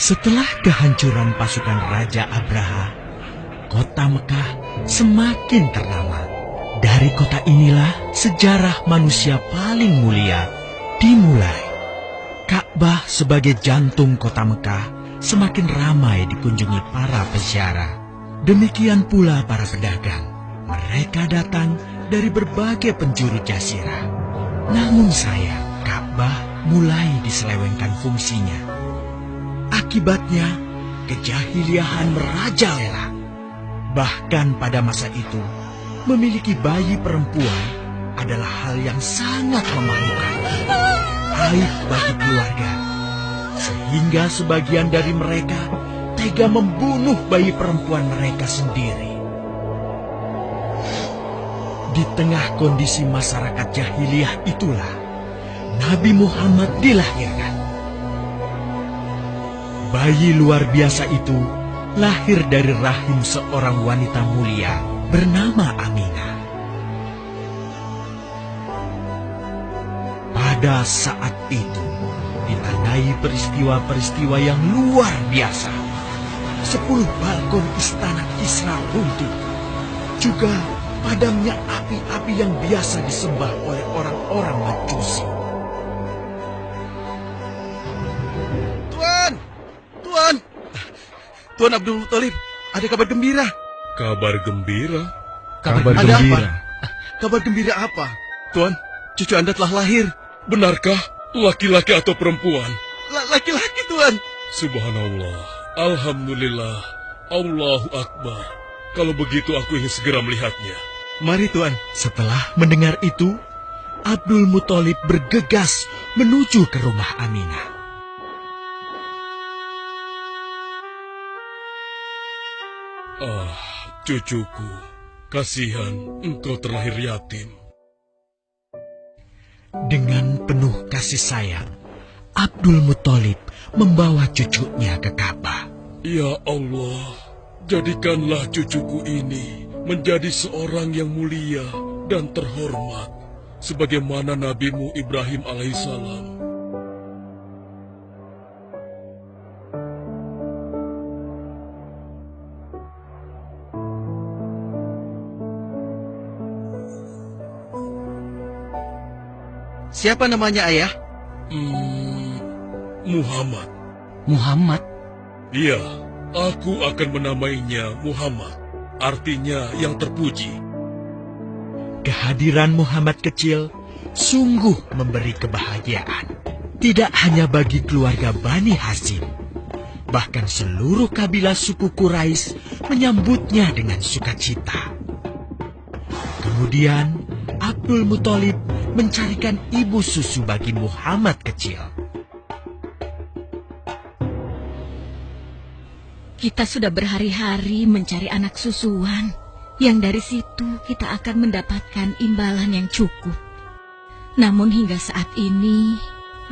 Setelah kehancuran pasukan Raja Abraha, kota Mekah semakin ternama. Dari kota inilah sejarah manusia paling mulia dimulai. Ka'bah sebagai jantung kota Mekah semakin ramai dikunjungi para peziarah. Demikian pula para pedagang. Mereka datang dari berbagai penjuru jazirah. Namun sayang, Ka'bah mulai diselewengkan fungsinya. Akibatnya, kejahiliahan merajalela. Bahkan pada masa itu, memiliki bayi perempuan adalah hal yang sangat memalukan. Aib bagi keluarga. Sehingga sebagian dari mereka tega membunuh bayi perempuan mereka sendiri. Di tengah kondisi masyarakat jahiliyah itulah Nabi Muhammad dilahirkan. Bayi luar biasa itu lahir dari rahim seorang wanita mulia bernama Aminah. Pada saat itu, ditandai peristiwa-peristiwa yang luar biasa. 10 balkon istana Kisra runtuh. Juga padamnya api-api yang biasa disembah oleh orang-orang Majusi. Tuan Abdul Muthalib, ada kabar gembira. Kabar gembira? Kabar gembira? Kabar gembira apa? Tuan, cucu Anda telah lahir. Benarkah? Laki-laki atau perempuan? Laki-laki, Tuan. Subhanallah, Alhamdulillah, Allahu Akbar. Kalau begitu aku ingin segera melihatnya. Mari, Tuan. Setelah mendengar itu, Abdul Muthalib bergegas menuju ke rumah Aminah. Ah, cucuku, kasihan engkau terlahir yatim. Dengan penuh kasih sayang, Abdul Muthalib membawa cucunya ke Ka'bah. Ya Allah, jadikanlah cucuku ini menjadi seorang yang mulia dan terhormat, sebagaimana Nabimu Ibrahim alaihissalam. Siapa namanya, Ayah? Muhammad. Muhammad? Iya, aku akan menamainya Muhammad. Artinya yang terpuji. Kehadiran Muhammad kecil sungguh memberi kebahagiaan. Tidak hanya bagi keluarga Bani Hashim. Bahkan seluruh kabilah suku Quraisy menyambutnya dengan sukacita. Kemudian Abdul Muthalib mencarikan ibu susu bagi Muhammad kecil. Kita sudah berhari-hari mencari anak susuan, yang dari situ kita akan mendapatkan imbalan yang cukup. Namun hingga saat ini,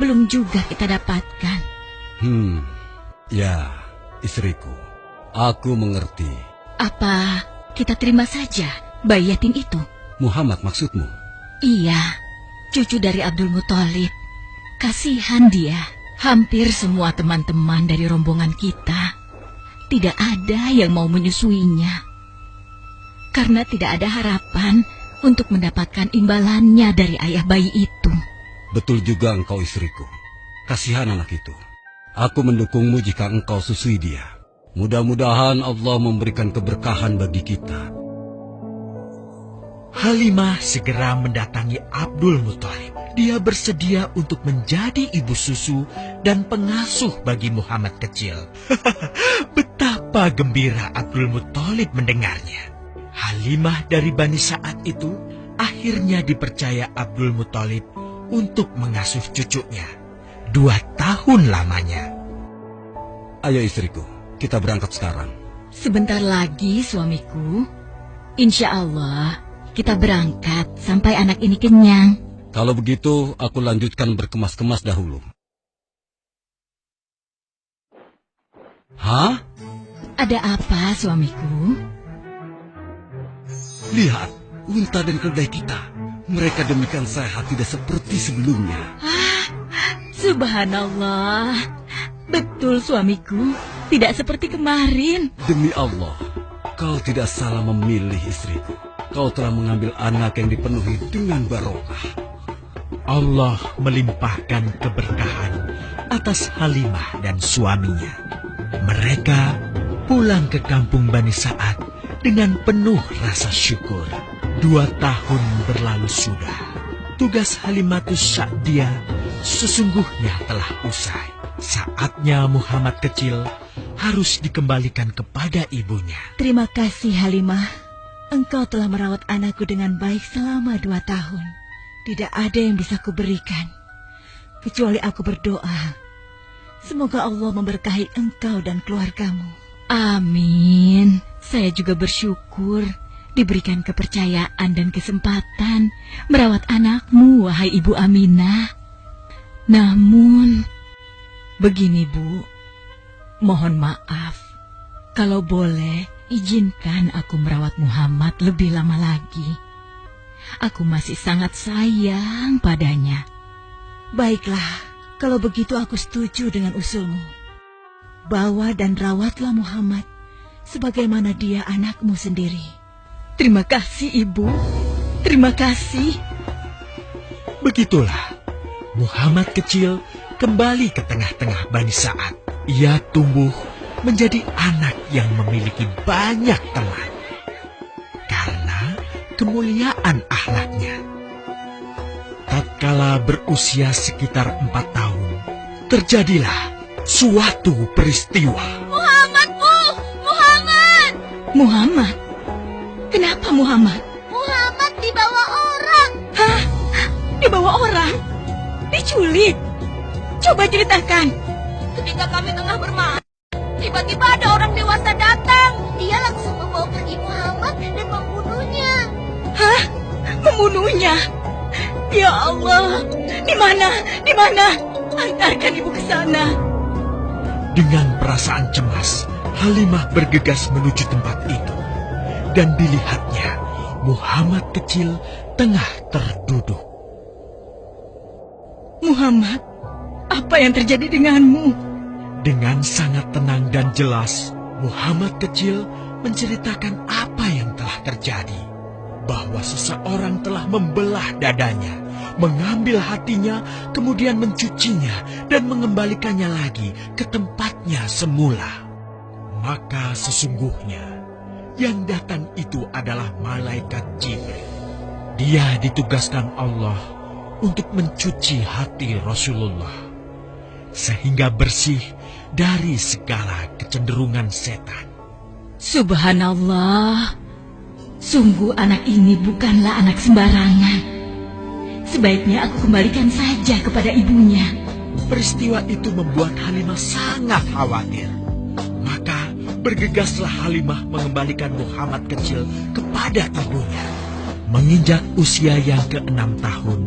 belum juga kita dapatkan. Ya, istriku, aku mengerti. Apa kita terima saja bayi yatim itu? Muhammad maksudmu? Iya, cucu dari Abdul Muthalib. Kasihan dia. Hampir semua teman-teman dari rombongan kita tidak ada yang mau menyusuinya. Karena tidak ada harapan untuk mendapatkan imbalannya dari ayah bayi itu. Betul juga engkau, istriku. Kasihan anak itu. Aku mendukungmu jika engkau susui dia. Mudah-mudahan Allah memberikan keberkahan bagi kita. Halimah segera mendatangi Abdul Muthalib. Dia bersedia untuk menjadi ibu susu dan pengasuh bagi Muhammad kecil. Betapa gembira Abdul Muthalib mendengarnya. Halimah dari Bani Sa'ad itu akhirnya dipercaya Abdul Muthalib untuk mengasuh cucunya 2 tahun lamanya. Ayo istriku, kita berangkat sekarang. Sebentar lagi suamiku. Insya Allah kita berangkat sampai anak ini kenyang. Kalau begitu, aku lanjutkan berkemas-kemas dahulu. Hah? Ada apa, suamiku? Lihat, unta dan keledai kita. Mereka demikian sehat, tidak seperti sebelumnya. Subhanallah. Betul, suamiku. Tidak seperti kemarin. Demi Allah, kau tidak salah memilih istriku. Kau telah mengambil anak yang dipenuhi dengan barokah. Allah melimpahkan keberkahan atas Halimah dan suaminya. Mereka pulang ke kampung Bani Sa'ad dengan penuh rasa syukur. 2 tahun berlalu sudah. Tugas Halimatus Sa'diyah sesungguhnya telah usai. Saatnya Muhammad kecil harus dikembalikan kepada ibunya. Terima kasih Halimah. Engkau telah merawat anakku dengan baik selama 2 tahun. Tidak ada yang bisa kuberikan, kecuali aku berdoa. Semoga Allah memberkahi engkau dan keluargamu. Amin. Saya juga bersyukur diberikan kepercayaan dan kesempatan merawat anakmu, wahai Ibu Aminah. Namun, begini Bu, mohon maaf. Kalau boleh, izinkan aku merawat Muhammad lebih lama lagi. Aku masih sangat sayang padanya. Baiklah, kalau begitu aku setuju dengan usulmu. Bawa dan rawatlah Muhammad sebagaimana dia anakmu sendiri. Terima kasih, Ibu. Terima kasih. Begitulah, Muhammad kecil kembali ke tengah-tengah Bani Sa'ad. Ia tumbuh menjadi anak yang memiliki banyak teman. Karena kemuliaan akhlaknya. Tatkala berusia sekitar 4 tahun, terjadilah suatu peristiwa. Muhammad, Bu! Muhammad! Muhammad? Kenapa Muhammad? Muhammad dibawa orang. Hah? Dibawa orang? Diculik? Coba ceritakan. Ketika kami tengah bermain, tiba-tiba ada orang dewasa datang. Dia langsung membawa pergi Muhammad dan membunuhnya. Hah? Membunuhnya? Ya Allah, di mana? Di mana? Antarkan ibu ke sana. Dengan perasaan cemas, Halimah bergegas menuju tempat itu. Dan dilihatnya, Muhammad kecil tengah terduduk. Muhammad, apa yang terjadi denganmu? Dengan sangat tenang dan jelas, Muhammad kecil menceritakan apa yang telah terjadi. Bahwa seseorang telah membelah dadanya, mengambil hatinya, kemudian mencucinya dan mengembalikannya lagi ke tempatnya semula. Maka sesungguhnya yang datang itu adalah malaikat Jibril. Dia ditugaskan Allah untuk mencuci hati Rasulullah sehingga bersih dari segala kecenderungan setan. Subhanallah. Sungguh anak ini bukanlah anak sembarangan. Sebaiknya aku kembalikan saja kepada ibunya. Peristiwa itu membuat Halimah sangat khawatir. Maka bergegaslah Halimah mengembalikan Muhammad kecil kepada ibunya. Menginjak usia yang ke-6 tahun,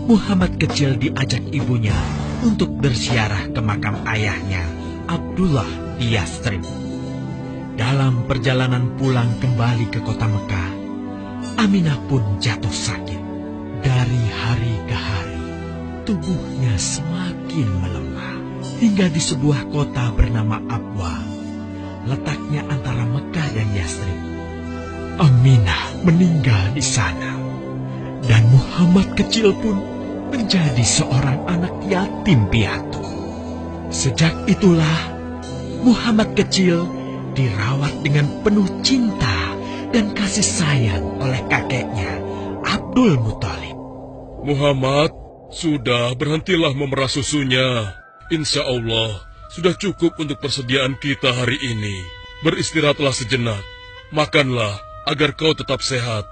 Muhammad kecil diajak ibunya untuk berziarah ke makam ayahnya, Abdullah di Yathrib. Dalam perjalanan pulang kembali ke kota Mekah, Aminah pun jatuh sakit. Dari hari ke hari, tubuhnya semakin melemah. Hingga di sebuah kota bernama Abwa, letaknya antara Mekah dan Yathrib, Aminah meninggal di sana. Dan Muhammad kecil pun menjadi seorang anak yatim piatu. Sejak itulah, Muhammad kecil dirawat dengan penuh cinta dan kasih sayang oleh kakeknya, Abdul Muthalib. Muhammad, sudah berhentilah memerah susunya. Insya Allah, sudah cukup untuk persediaan kita hari ini. Beristirahatlah sejenak. Makanlah agar kau tetap sehat.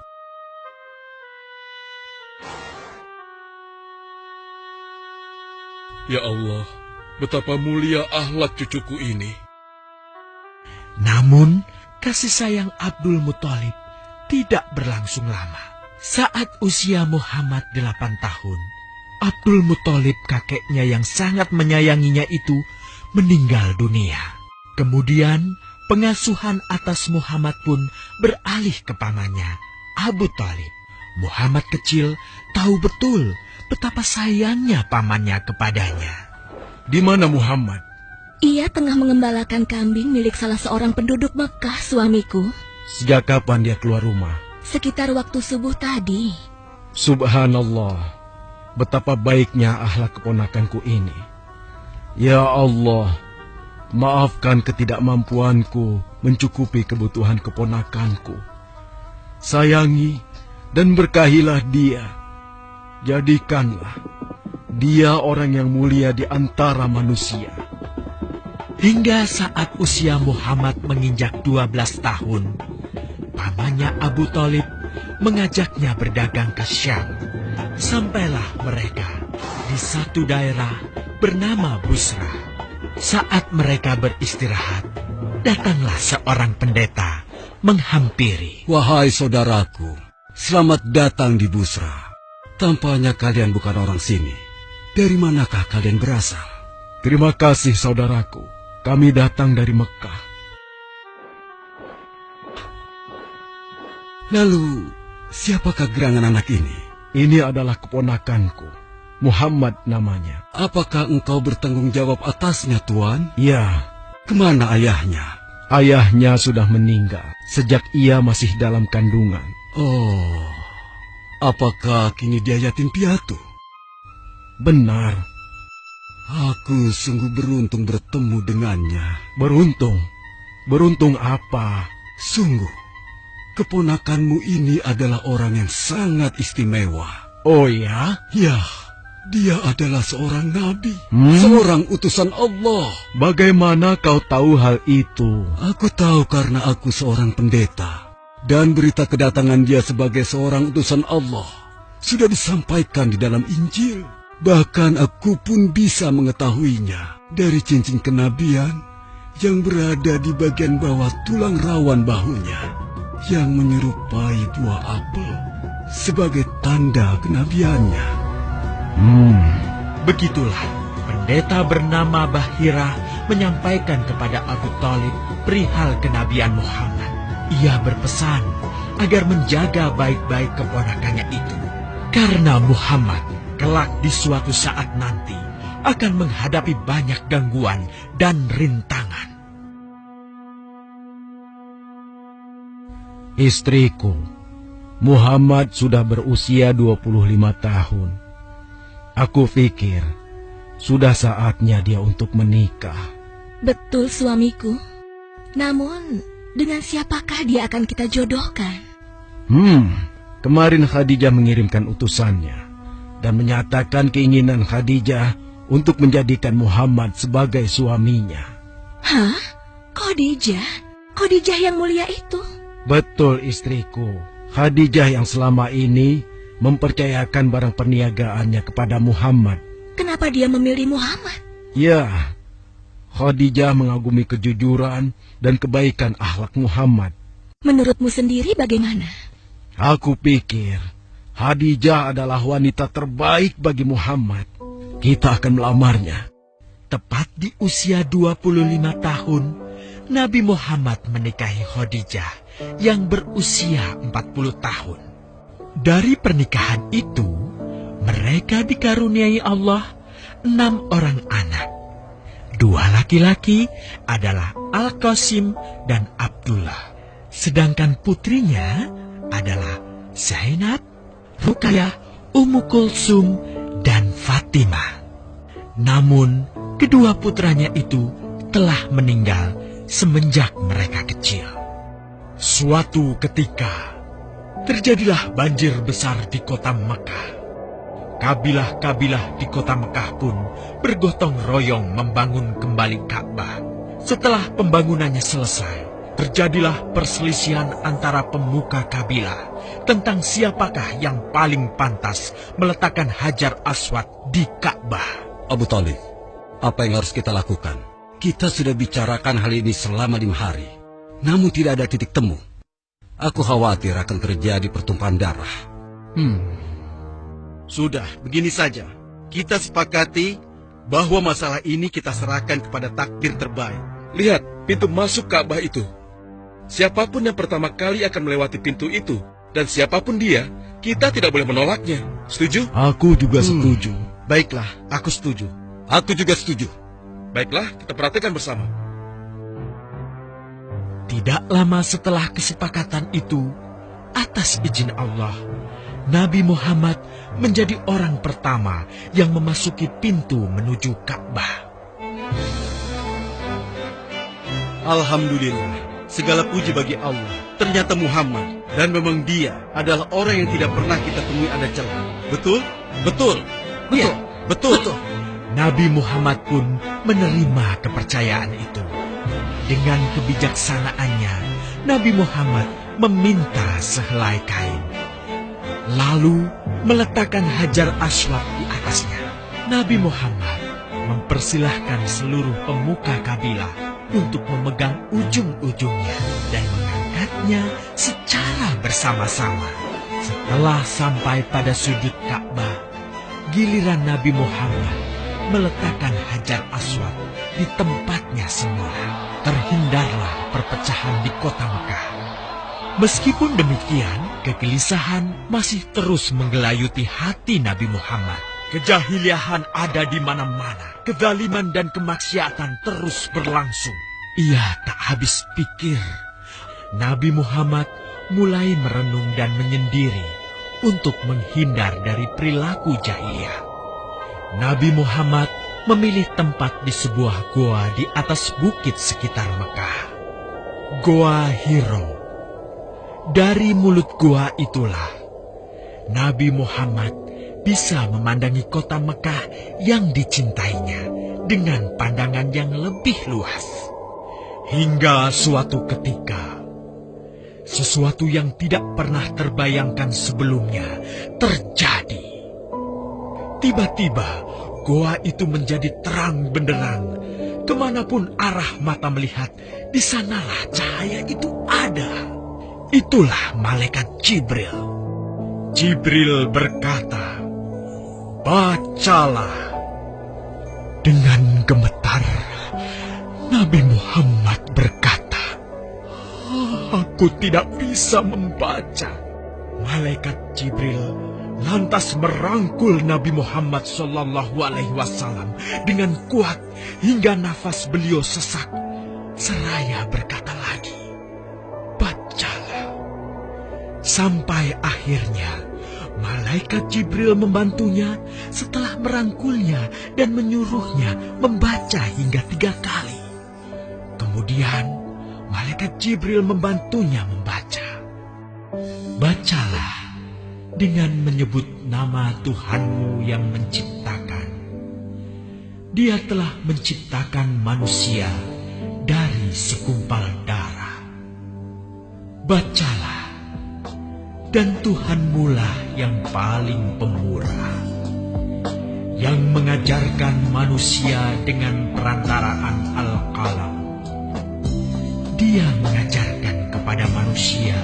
Ya Allah, betapa mulia akhlak cucuku ini. Namun, kasih sayang Abdul Muthalib tidak berlangsung lama. Saat usia Muhammad 8 tahun, Abdul Muthalib kakeknya yang sangat menyayanginya itu meninggal dunia. Kemudian, pengasuhan atas Muhammad pun beralih ke pamannya, Abu Thalib. Muhammad kecil tahu betul betapa sayangnya pamannya kepadanya. Di mana Muhammad? Ia tengah mengembalakan kambing milik salah seorang penduduk Mekah, suamiku. Sejak kapan dia keluar rumah? Sekitar waktu subuh tadi. Subhanallah, betapa baiknya akhlak keponakanku ini. Ya Allah, maafkan ketidakmampuanku mencukupi kebutuhan keponakanku. Sayangi dan berkahilah dia. Jadikanlah dia orang yang mulia di antara manusia. Hingga saat usia Muhammad menginjak 12 tahun, pamannya Abu Thalib mengajaknya berdagang ke Syam. Sampailah mereka di satu daerah bernama Busra. Saat mereka beristirahat, datanglah seorang pendeta menghampiri. Wahai saudaraku, selamat datang di Busra. Tampaknya kalian bukan orang sini. Dari manakah kalian berasal? Terima kasih saudaraku. Kami datang dari Mekah. Lalu, siapakah gerangan anak ini? Ini adalah keponakanku. Muhammad namanya. Apakah engkau bertanggung jawab atasnya, Tuan? Ya, Kemana ayahnya? ayahnya sudah meninggal sejak ia masih dalam kandungan. Oh, apakah kini dia yatim piatu? Benar, Aku sungguh beruntung bertemu dengannya. beruntung. Beruntung apa? Sungguh, keponakanmu ini adalah orang yang sangat istimewa. Oh ya? Ya, dia adalah seorang nabi, Hmm? seorang utusan Allah. Bagaimana kau tahu hal itu? Aku tahu karena aku seorang pendeta. Dan berita kedatangan dia sebagai seorang utusan Allah sudah disampaikan di dalam Injil. Bahkan aku pun bisa mengetahuinya dari cincin kenabian yang berada di bagian bawah tulang rawan bahunya yang menyerupai buah apel sebagai tanda kenabiannya. Begitulah pendeta bernama Bahira menyampaikan kepada Abu Thalib perihal kenabian Muhammad. Ia berpesan agar menjaga baik-baik keponakannya itu, karena Muhammad kelak di suatu saat nanti akan menghadapi banyak gangguan dan rintangan. Istriku, Muhammad sudah berusia 25 tahun. Aku pikir sudah saatnya dia untuk menikah. Betul, suamiku. Namun, dengan siapakah dia akan kita jodohkan? Kemarin Khadijah mengirimkan utusannya dan menyatakan keinginan Khadijah untuk menjadikan Muhammad sebagai suaminya. Hah? Khadijah? Khadijah yang mulia itu? Betul, istriku. Khadijah yang selama ini mempercayakan barang perniagaannya kepada Muhammad. Kenapa dia memilih Muhammad? Ya, Khadijah mengagumi kejujuran dan kebaikan akhlak Muhammad. Menurutmu sendiri bagaimana? Aku pikir Khadijah adalah wanita terbaik bagi Muhammad. Kita akan melamarnya. Tepat di usia 25 tahun, Nabi Muhammad menikahi Khadijah yang berusia 40 tahun. Dari pernikahan itu, mereka dikaruniai Allah 6 orang anak. 2 laki-laki adalah Al-Qasim dan Abdullah. Sedangkan putrinya adalah Zainab, Ruqayyah, Ummu Kulsum, dan Fatimah. Namun, kedua putranya itu telah meninggal semenjak mereka kecil. Suatu ketika, terjadilah banjir besar di kota Mekah. Kabilah-kabilah di kota Mekah pun bergotong royong membangun kembali Ka'bah. Setelah pembangunannya selesai, terjadilah perselisihan antara pemuka kabilah tentang siapakah yang paling pantas meletakkan Hajar Aswad di Ka'bah. Abu Thalib, apa yang harus kita lakukan? Kita sudah bicarakan hal ini selama 5 hari, namun tidak ada titik temu. Aku khawatir akan terjadi pertumpahan darah. Sudah, begini saja. Kita sepakati bahwa masalah ini kita serahkan kepada takdir terbaik. Lihat pintu masuk Ka'bah itu. Siapapun yang pertama kali akan melewati pintu itu, dan siapapun dia, kita tidak boleh menolaknya. Setuju? Aku juga setuju. Baiklah, aku setuju. Aku juga setuju. Baiklah, kita perhatikan bersama. Tidak lama setelah kesepakatan itu, atas izin Allah, Nabi Muhammad menjadi orang pertama yang memasuki pintu menuju Ka'bah. Alhamdulillah, segala puji bagi Allah. Ternyata Muhammad, dan memang dia adalah orang yang tidak pernah kita temui ada celah. Betul? Betul. Betul. Betul. Betul. Nabi Muhammad pun menerima kepercayaan itu. Dengan kebijaksanaannya, Nabi Muhammad meminta sehelai kain, lalu meletakkan Hajar Aswad di atasnya. Nabi Muhammad mempersilahkan seluruh pemuka kabilah untuk memegang ujung-ujungnya dan mengangkatnya secara bersama-sama. Setelah sampai pada sudut Ka'bah, giliran Nabi Muhammad meletakkan Hajar Aswad di tempatnya semula. Terhindarlah perpecahan di kota Mekah. Meskipun demikian, kegelisahan masih terus menggelayuti hati Nabi Muhammad. Kejahiliahan ada di mana-mana. Kezaliman dan kemaksiatan terus berlangsung. Ia tak habis pikir. Nabi Muhammad mulai merenung dan menyendiri untuk menghindar dari perilaku jahiliyah. Nabi Muhammad memilih tempat di sebuah goa di atas bukit sekitar Mekah. Goa Hiro. Dari mulut goa itulah Nabi Muhammad bisa memandangi kota Mekah yang dicintainya dengan pandangan yang lebih luas. Hingga suatu ketika, sesuatu yang tidak pernah terbayangkan sebelumnya terjadi. Tiba-tiba, goa itu menjadi terang benderang. Kemanapun arah mata melihat, di sanalah cahaya itu ada. Itulah malaikat Jibril. Jibril berkata, "Bacalah." Dengan gemetar, Nabi Muhammad berkata, "Aku tidak bisa membaca." Malaikat Jibril lantas merangkul Nabi Muhammad SAW dengan kuat hingga nafas beliau sesak. Seraya berkata lagi, "Bacalah." Sampai akhirnya malaikat Jibril membantunya setelah merangkulnya dan menyuruhnya membaca hingga 3 kali. Kemudian malaikat Jibril membantunya membaca. "Bacalah dengan menyebut nama Tuhanmu yang menciptakan. Dia telah menciptakan manusia dari segumpal darah. Bacalah, dan Tuhanmulah yang paling pemurah, yang mengajarkan manusia dengan perantaraan Al-Qalam. Dia mengajarkan kepada manusia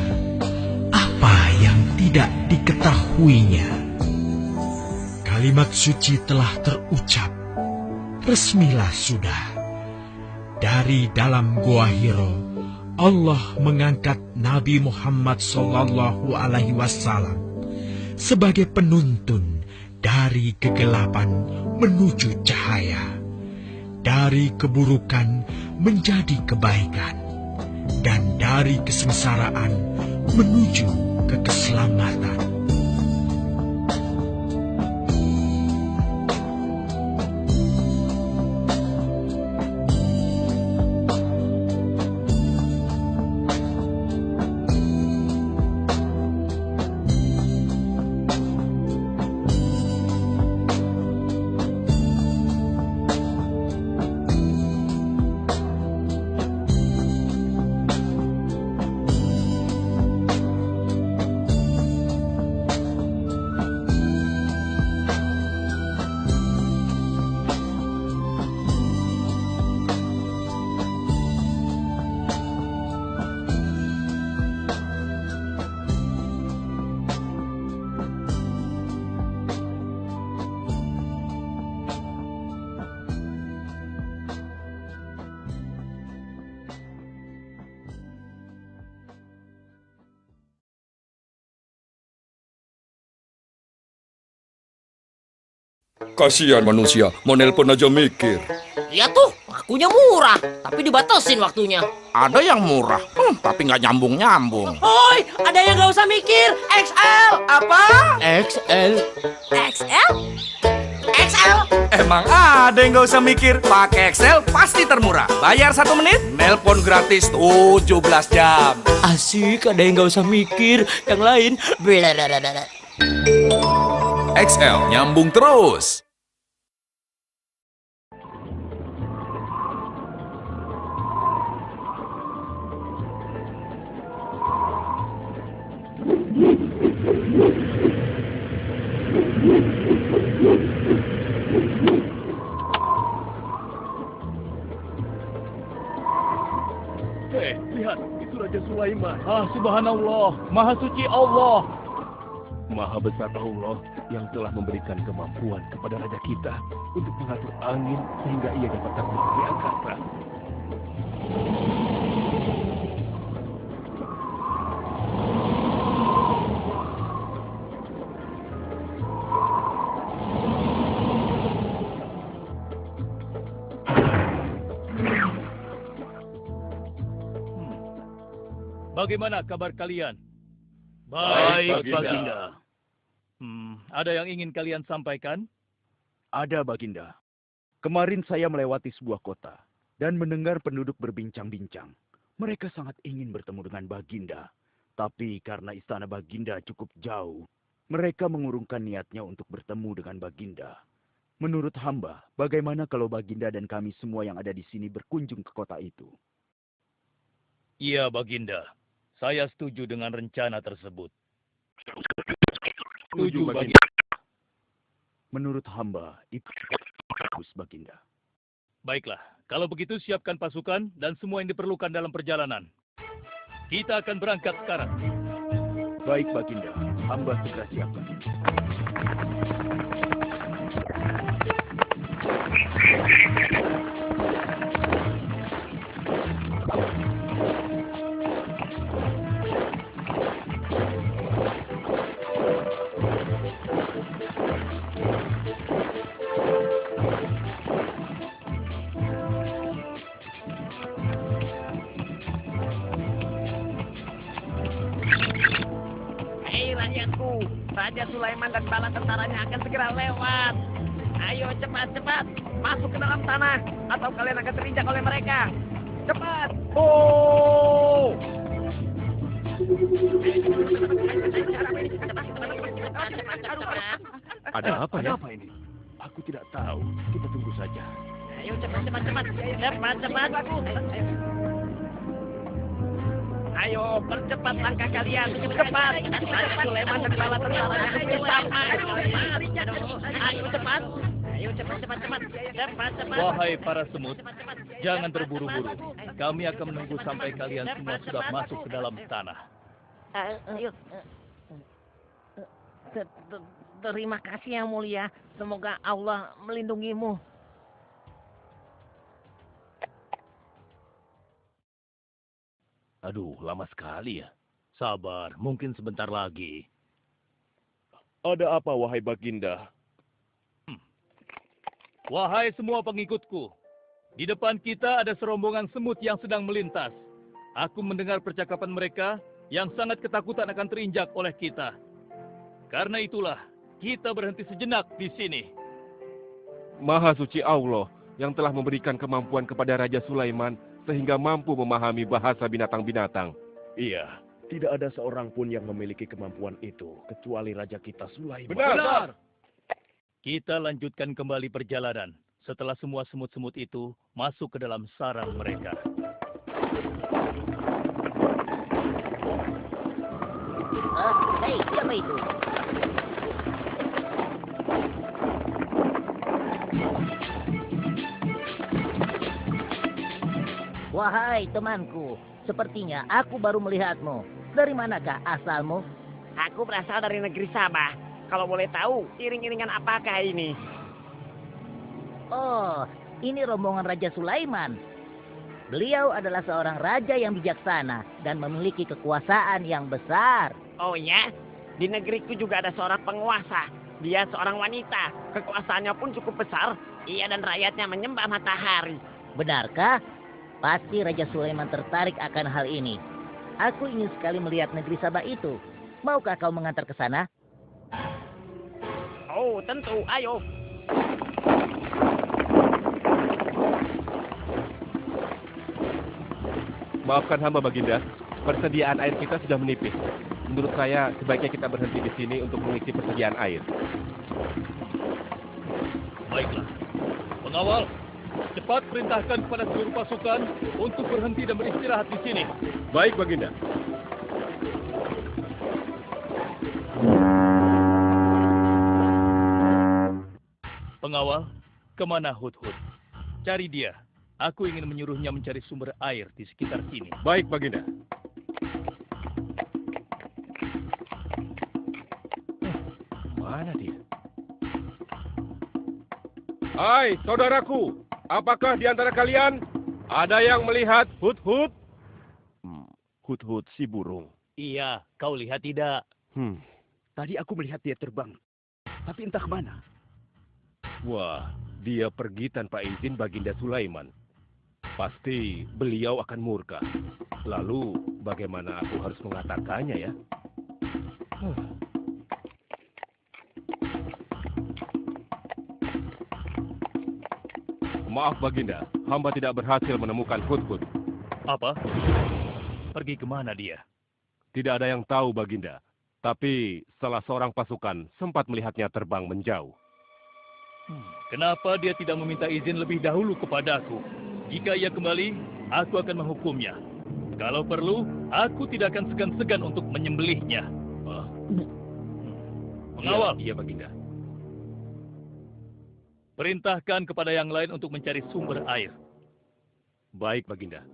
apa yang tidak diketahuinya." Kalimat suci telah terucap. Resmilah sudah. Dari dalam Goa Hiro, Allah mengangkat Nabi Muhammad SAW sebagai penuntun dari kegelapan menuju cahaya, dari keburukan menjadi kebaikan, dan dari kesengsaraan menuju ke keselamatan. Kasihan manusia, mau nelpon aja mikir. Iya tuh, akunya murah, tapi dibatasin waktunya. Ada yang murah, tapi nggak nyambung-nyambung. Hoi, ada yang nggak usah mikir. XL. Apa? XL. XL? XL. Emang ada yang nggak usah mikir. Pakai Excel pasti termurah. Bayar 1 menit, nelpon gratis 17 jam. Asik, ada yang nggak usah mikir. Yang lain, blablabla. XL nyambung terus. Lihat, itu Raja Sulaiman. Subhanallah, Maha Suci Allah. Maha besar Allah yang telah memberikan kemampuan kepada raja kita untuk mengatur angin sehingga ia dapat terbang di angkasa. Bagaimana kabar kalian? Baik, Baginda. Ada yang ingin kalian sampaikan? Ada, Baginda. Kemarin saya melewati sebuah kota dan mendengar penduduk berbincang-bincang. Mereka sangat ingin bertemu dengan Baginda. Tapi karena istana Baginda cukup jauh, mereka mengurungkan niatnya untuk bertemu dengan Baginda. Menurut hamba, bagaimana kalau Baginda dan kami semua yang ada di sini berkunjung ke kota itu? Iya, Baginda. Saya setuju dengan rencana tersebut. Setuju, Baginda. Menurut hamba, itu bagus, Baginda. Baiklah, kalau begitu siapkan pasukan dan semua yang diperlukan dalam perjalanan. Kita akan berangkat sekarang. Baik, Baginda. Hamba segera siapkan. Raja Sulaiman dan bala tentaranya akan segera lewat. Ayo cepat-cepat masuk ke dalam tanah atau kalian akan terinjak oleh mereka. Cepat. Oh! Ada apa ya? Apa ini? Aku tidak tahu. Kita tunggu saja. Ayo cepat-cepat. Cepat-cepat. Ayo, percepat langkah kalian. Cepat. Raja Sulaiman dan bala tentaranya hampir sampai. Ayo cepat. Ayo cepat. Cepat. Wahai para semut, jangan terburu-buru. Kami akan menunggu sampai kalian semua sudah masuk ke dalam tanah. Ayo. Terima kasih yang mulia. Semoga Allah melindungimu. Aduh, lama sekali ya. Sabar, mungkin sebentar lagi. Ada apa, wahai Baginda? Wahai semua pengikutku, di depan kita ada serombongan semut yang sedang melintas. Aku mendengar percakapan mereka yang sangat ketakutan akan terinjak oleh kita. Karena itulah, kita berhenti sejenak di sini. Maha suci Allah yang telah memberikan kemampuan kepada Raja Sulaiman sehingga mampu memahami bahasa binatang-binatang. Iya, tidak ada seorang pun yang memiliki kemampuan itu, kecuali Raja kita Sulaiman. Benar! Kita lanjutkan kembali perjalanan, setelah semua semut-semut itu masuk ke dalam sarang mereka. Hei, siapa itu? Wahai temanku, sepertinya aku baru melihatmu. Dari manakah asalmu? Aku berasal dari negeri Sabah. Kalau boleh tahu, iring-iringan apakah ini? Oh, ini rombongan Raja Sulaiman. Beliau adalah seorang raja yang bijaksana dan memiliki kekuasaan yang besar. Oh ya? Di negeriku juga ada seorang penguasa. Dia seorang wanita. Kekuasaannya pun cukup besar. Ia dan rakyatnya menyembah matahari. Benarkah? Pasti Raja Sulaiman tertarik akan hal ini. Aku ingin sekali melihat negeri Sabah itu. Maukah kau mengantar ke sana? Oh, tentu. Ayo. Maafkan hamba Baginda, persediaan air kita sudah menipis. Menurut saya sebaiknya kita berhenti di sini untuk mengisi persediaan air. Baiklah. Pengawal, cepat perintahkan kepada seluruh pasukan untuk berhenti dan beristirahat di sini. Baik Baginda. Pengawal, kemana Hudhud? Cari dia. Aku ingin menyuruhnya mencari sumber air di sekitar sini. Baik Baginda. Mana dia? Hai, saudaraku. Apakah di antara kalian ada yang melihat Hudhud? Hudhud si burung. Iya, kau lihat tidak? Tadi aku melihat dia terbang. Tapi entah kemana. Wah, dia pergi tanpa izin Baginda Sulaiman. Pasti beliau akan murka. Lalu, bagaimana aku harus mengatakannya ya? Maaf Baginda, hamba tidak berhasil menemukan Hudhud. Apa? Pergi kemana dia? Tidak ada yang tahu Baginda. Tapi salah seorang pasukan sempat melihatnya terbang menjauh. Kenapa dia tidak meminta izin lebih dahulu kepadaku? Jika ia kembali, aku akan menghukumnya. Kalau perlu, aku tidak akan segan-segan untuk menyembelihnya. Pengawal. Iya, Baginda. Perintahkan kepada yang lain untuk mencari sumber air. Baik, Baginda.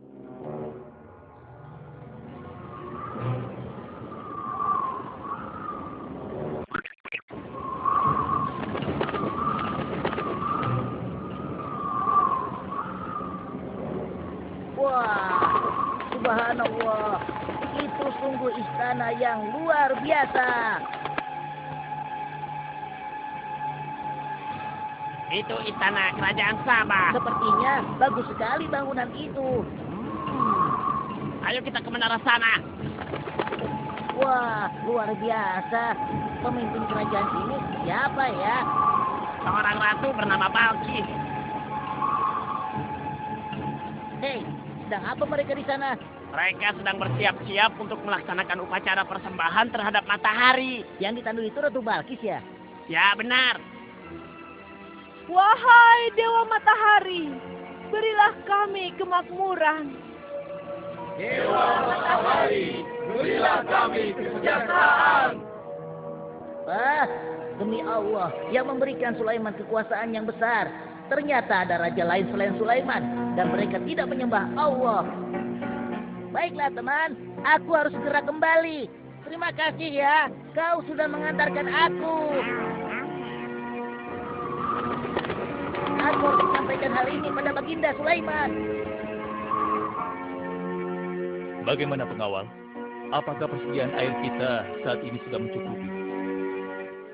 Wah, subhanallah. Itu sungguh istana yang luar biasa. Itu istana kerajaan Sabah. Sepertinya bagus sekali bangunan itu. Ayo kita ke menara sana. Wah, luar biasa. Pemimpin kerajaan ini siapa ya? Seorang ratu bernama Balkis. Hei, sedang apa mereka di sana? Mereka sedang bersiap-siap untuk melaksanakan upacara persembahan terhadap matahari. Yang ditandu itu Ratu Balkis ya? Ya, benar. Wahai Dewa Matahari, berilah kami kemakmuran. Dewa Matahari, berilah kami kesejahteraan. Demi Allah yang memberikan Sulaiman kekuasaan yang besar. Ternyata ada raja lain selain Sulaiman dan mereka tidak menyembah Allah. Baiklah teman, aku harus segera kembali. Terima kasih ya, kau sudah mengantarkan aku. Aku harus menyampaikan hal ini pada Baginda Sulaiman. Bagaimana pengawal? Apakah persediaan air kita saat ini sudah mencukupi?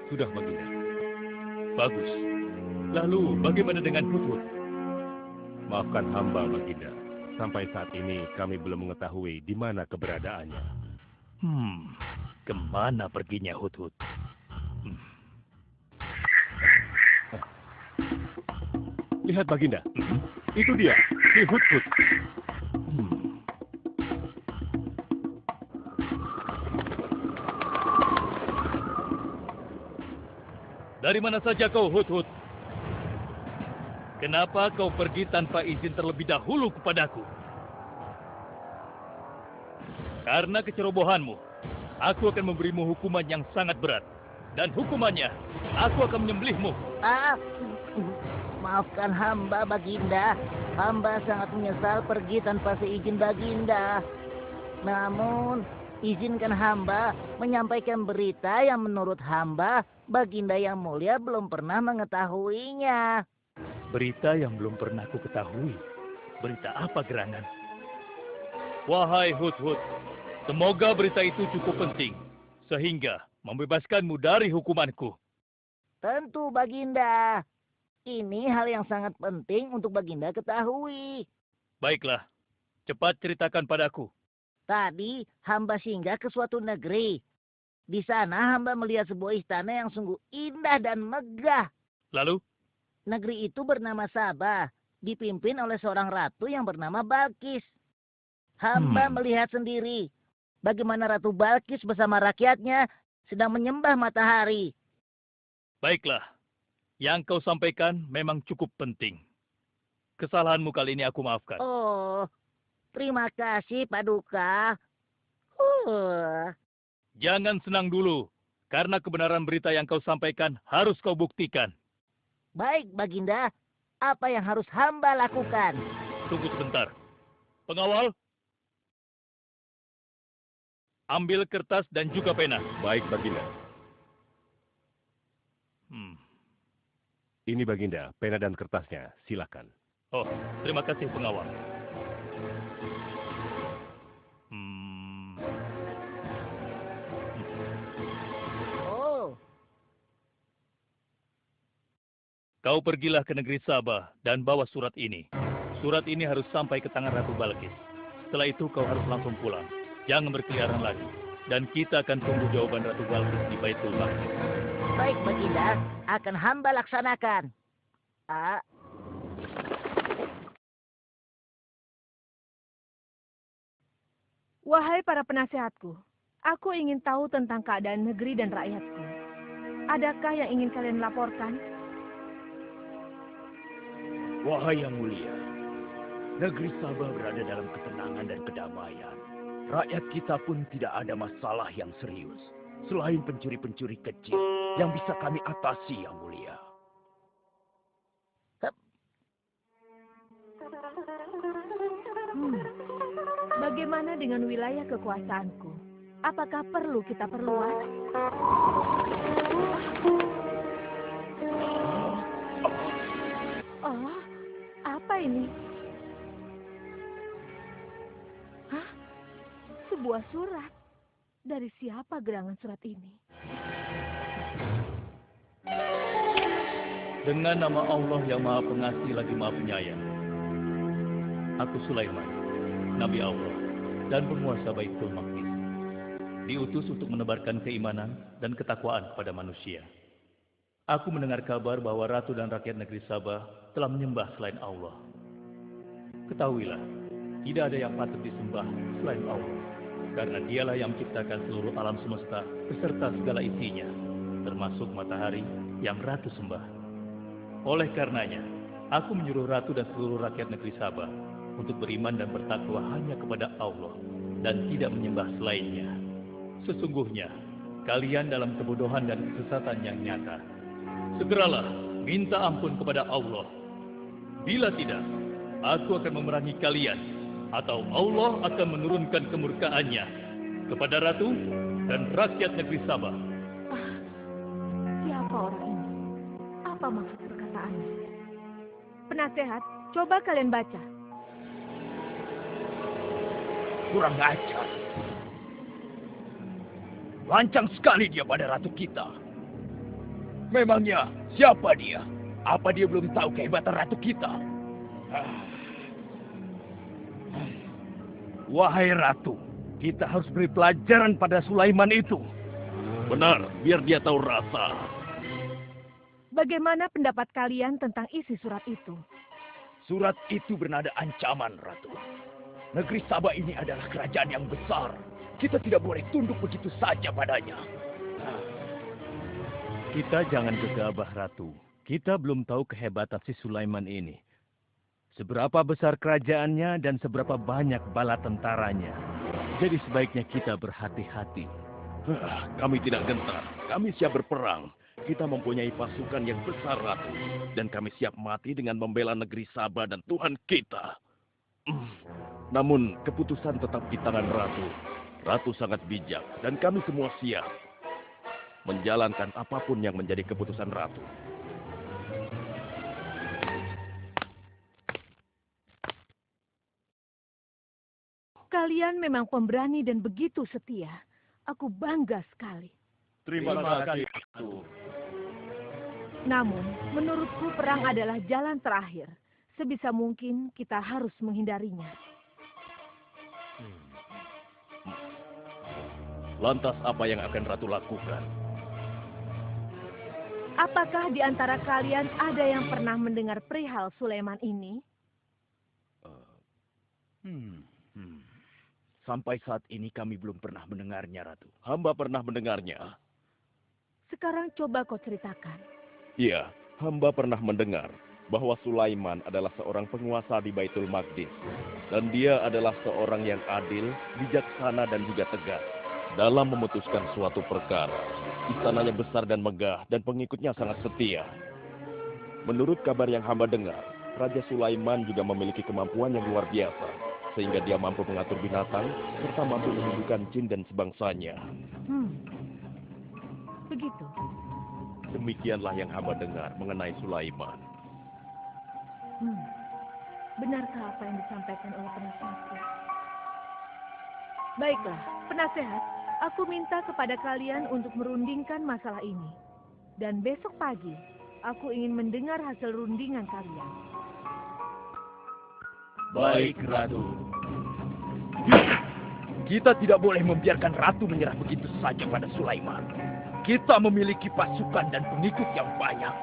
Sudah, Baginda. Bagus. Lalu bagaimana dengan Hudhud? Maafkan hamba, Baginda. Sampai saat ini kami belum mengetahui di mana keberadaannya. Kemana perginya Hudhud? Lihat Baginda, itu dia, si Hudhud. Dari mana saja kau Hudhud? Kenapa kau pergi tanpa izin terlebih dahulu kepadaku? Karena kecerobohanmu, aku akan memberimu hukuman yang sangat berat. Dan hukumannya, aku akan menyembelihmu. Maafkan hamba, Baginda. Hamba sangat menyesal pergi tanpa seizin Baginda. Namun, izinkan hamba menyampaikan berita yang menurut hamba, Baginda yang mulia belum pernah mengetahuinya. Berita yang belum pernah aku ketahui. Berita apa gerangan? Wahai Hudhud, semoga berita itu cukup penting, sehingga membebaskanmu dari hukumanku. Tentu, Baginda. Ini hal yang sangat penting untuk Baginda ketahui. Baiklah, cepat ceritakan padaku. Tadi hamba singgah ke suatu negeri. Di sana hamba melihat sebuah istana yang sungguh indah dan megah. Lalu? Negeri itu bernama Sabah, dipimpin oleh seorang ratu yang bernama Balkis. Hamba melihat sendiri bagaimana Ratu Balkis bersama rakyatnya sedang menyembah matahari. Baiklah, yang kau sampaikan memang cukup penting. Kesalahanmu kali ini aku maafkan. Oh, terima kasih, Paduka. Jangan senang dulu, karena kebenaran berita yang kau sampaikan harus kau buktikan. Baik, Baginda. Apa yang harus hamba lakukan? Tunggu sebentar. Pengawal, ambil kertas dan juga pena. Baik, Baginda. Ini Baginda, pena dan kertasnya. Silakan. Oh, terima kasih pengawal. Oh. Kau pergilah ke negeri Sabah dan bawa surat ini. Surat ini harus sampai ke tangan Ratu Balkis. Setelah itu kau harus langsung pulang. Jangan berkeliaran lagi. Dan kita akan tunggu jawaban Ratu Balkis di Baitul Maqdis. Baik, Baginda. Akan hamba laksanakan. Wahai para penasehatku, aku ingin tahu tentang keadaan negeri dan rakyatku. Adakah yang ingin kalian laporkan? Wahai yang mulia, negeri Sabah berada dalam ketenangan dan kedamaian. Rakyat kita pun tidak ada masalah yang serius, selain pencuri-pencuri kecil yang bisa kami atasi, yang mulia. Bagaimana dengan wilayah kekuasaanku? Apakah perlu kita perluas? Oh, apa ini? Hah? Sebuah surat. Dari siapa gerangan surat ini? Dengan nama Allah yang Maha Pengasih lagi Maha Penyayang. Aku Sulaiman, Nabi Allah, dan penguasa Baitul Maqdis. Diutus untuk menebarkan keimanan dan ketakwaan kepada manusia. Aku mendengar kabar bahwa Ratu dan rakyat negeri Sabah telah menyembah selain Allah. Ketahuilah, tidak ada yang patut disembah selain Allah. Karena dialah yang menciptakan seluruh alam semesta beserta segala isinya, termasuk matahari yang Ratu sembah. Oleh karenanya, aku menyuruh Ratu dan seluruh rakyat negeri Sabah untuk beriman dan bertakwa hanya kepada Allah dan tidak menyembah selainnya. Sesungguhnya, kalian dalam kebodohan dan kesesatan yang nyata. Segeralah minta ampun kepada Allah. Bila tidak, aku akan memerangi kalian, atau Allah akan menurunkan kemurkaannya kepada Ratu dan rakyat negeri Sabah. Siapa orang ini? Apa maksud perkataannya? Penasehat, coba kalian baca. Kurang ajar. Lancang sekali dia pada ratu kita. Memangnya siapa dia? Apa dia belum tahu kehebatan ratu kita? Wahai ratu, kita harus beri pelajaran pada Sulaiman itu. Benar, biar dia tahu rasa. Bagaimana pendapat kalian tentang isi surat itu? Surat itu bernada ancaman, Ratu. Negeri Sabah ini adalah kerajaan yang besar. Kita tidak boleh tunduk begitu saja padanya. Kita jangan gegabah, Ratu. Kita belum tahu kehebatan si Sulaiman ini. Seberapa besar kerajaannya dan seberapa banyak bala tentaranya. Jadi sebaiknya kita berhati-hati. Kami tidak gentar. Kami siap berperang. Kita mempunyai pasukan yang besar, Ratu. Dan kami siap mati dengan membela negeri Sabah dan Tuhan kita. Namun, keputusan tetap di tangan Ratu. Ratu sangat bijak, dan kami semua siap menjalankan apapun yang menjadi keputusan Ratu. Kalian memang pemberani dan begitu setia. Aku bangga sekali. Terima kasih, Ratu. Namun, menurutku perang adalah jalan terakhir. Sebisa mungkin kita harus menghindarinya. Lantas apa yang akan Ratu lakukan? Apakah di antara kalian ada yang pernah mendengar perihal Sulaiman ini? Sampai saat ini kami belum pernah mendengarnya, Ratu. Hamba pernah mendengarnya. Sekarang coba kau ceritakan. Iya, hamba pernah mendengar bahwa Sulaiman adalah seorang penguasa di Baitul Maqdis. Dan dia adalah seorang yang adil, bijaksana, dan juga tegas dalam memutuskan suatu perkara. Istananya besar dan megah, dan pengikutnya sangat setia. Menurut kabar yang hamba dengar, Raja Sulaiman juga memiliki kemampuan yang luar biasa, sehingga dia mampu mengatur binatang, serta mampu menyembuhkan jin dan sebangsanya. Begitu. Demikianlah yang hamba dengar mengenai Sulaiman. Benarkah apa yang disampaikan oleh penasehatku? Baiklah, penasehat, aku minta kepada kalian untuk merundingkan masalah ini. Dan besok pagi, aku ingin mendengar hasil rundingan kalian. Baik, Ratu. Kita tidak boleh membiarkan Ratu menyerah begitu saja pada Sulaiman. Kita memiliki pasukan dan pengikut yang banyak.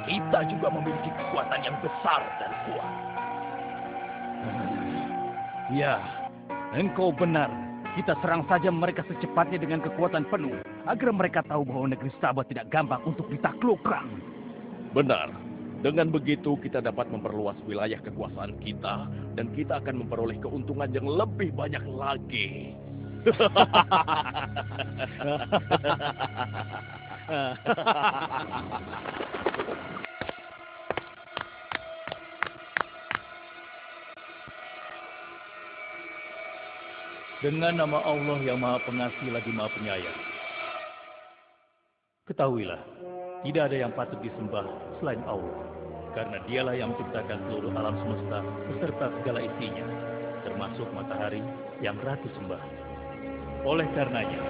Kita juga memiliki kekuatan yang besar dan kuat. Ya, engkau benar. Kita serang saja mereka secepatnya dengan kekuatan penuh, agar mereka tahu bahwa negeri Sabah tidak gampang untuk ditaklukkan. Benar. Dengan begitu kita dapat memperluas wilayah kekuasaan kita, dan kita akan memperoleh keuntungan yang lebih banyak lagi. Dengan nama Allah yang Maha Pengasih lagi Maha Penyayang. Ketahuilah, tidak ada yang patut disembah selain Allah. Karena dialah yang menciptakan seluruh alam semesta beserta segala isinya, termasuk matahari yang Ratu sembah. Oleh karenanya,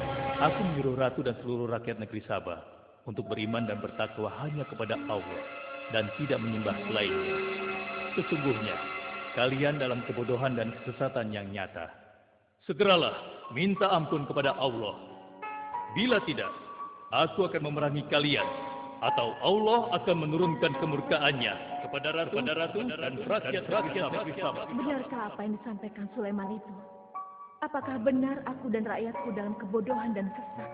aku menyuruh Ratu dan seluruh rakyat negeri Sabah untuk beriman dan bertakwa hanya kepada Allah dan tidak menyembah selainnya. Sesungguhnya, kalian dalam kebodohan dan kesesatan yang nyata. Segeralah minta ampun kepada Allah. Bila tidak, aku akan memerangi kalian, atau Allah akan menurunkan kemurkaannya kepada Ratu dan rakyat-rakyat negeri Sabah. Benarkah apa yang disampaikan Sulaiman itu? Apakah benar aku dan rakyatku dalam kebodohan dan sesat?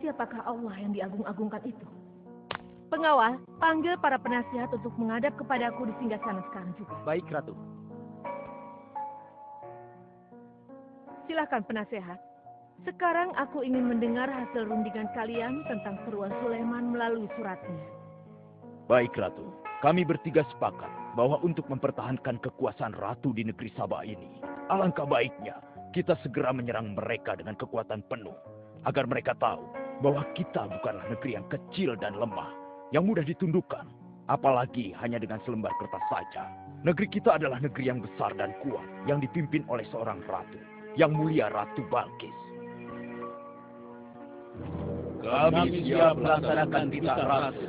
Siapakah Allah yang diagung-agungkan itu? Pengawal, panggil para penasihat untuk menghadap kepadaku di singgasana sekarang juga. Baik, Ratu. Silakan penasehat. Sekarang aku ingin mendengar hasil rundingan kalian tentang seruan Sulaiman melalui suratnya. Baik, Ratu. Kami bertiga sepakat bahwa untuk mempertahankan kekuasaan Ratu di negeri Sabah ini, alangkah baiknya kita segera menyerang mereka dengan kekuatan penuh, agar mereka tahu bahwa kita bukanlah negeri yang kecil dan lemah, yang mudah ditundukkan, apalagi hanya dengan selembar kertas saja. Negeri kita adalah negeri yang besar dan kuat, yang dipimpin oleh seorang ratu, yang mulia Ratu Balkis. Kami siap melaksanakan titah Ratu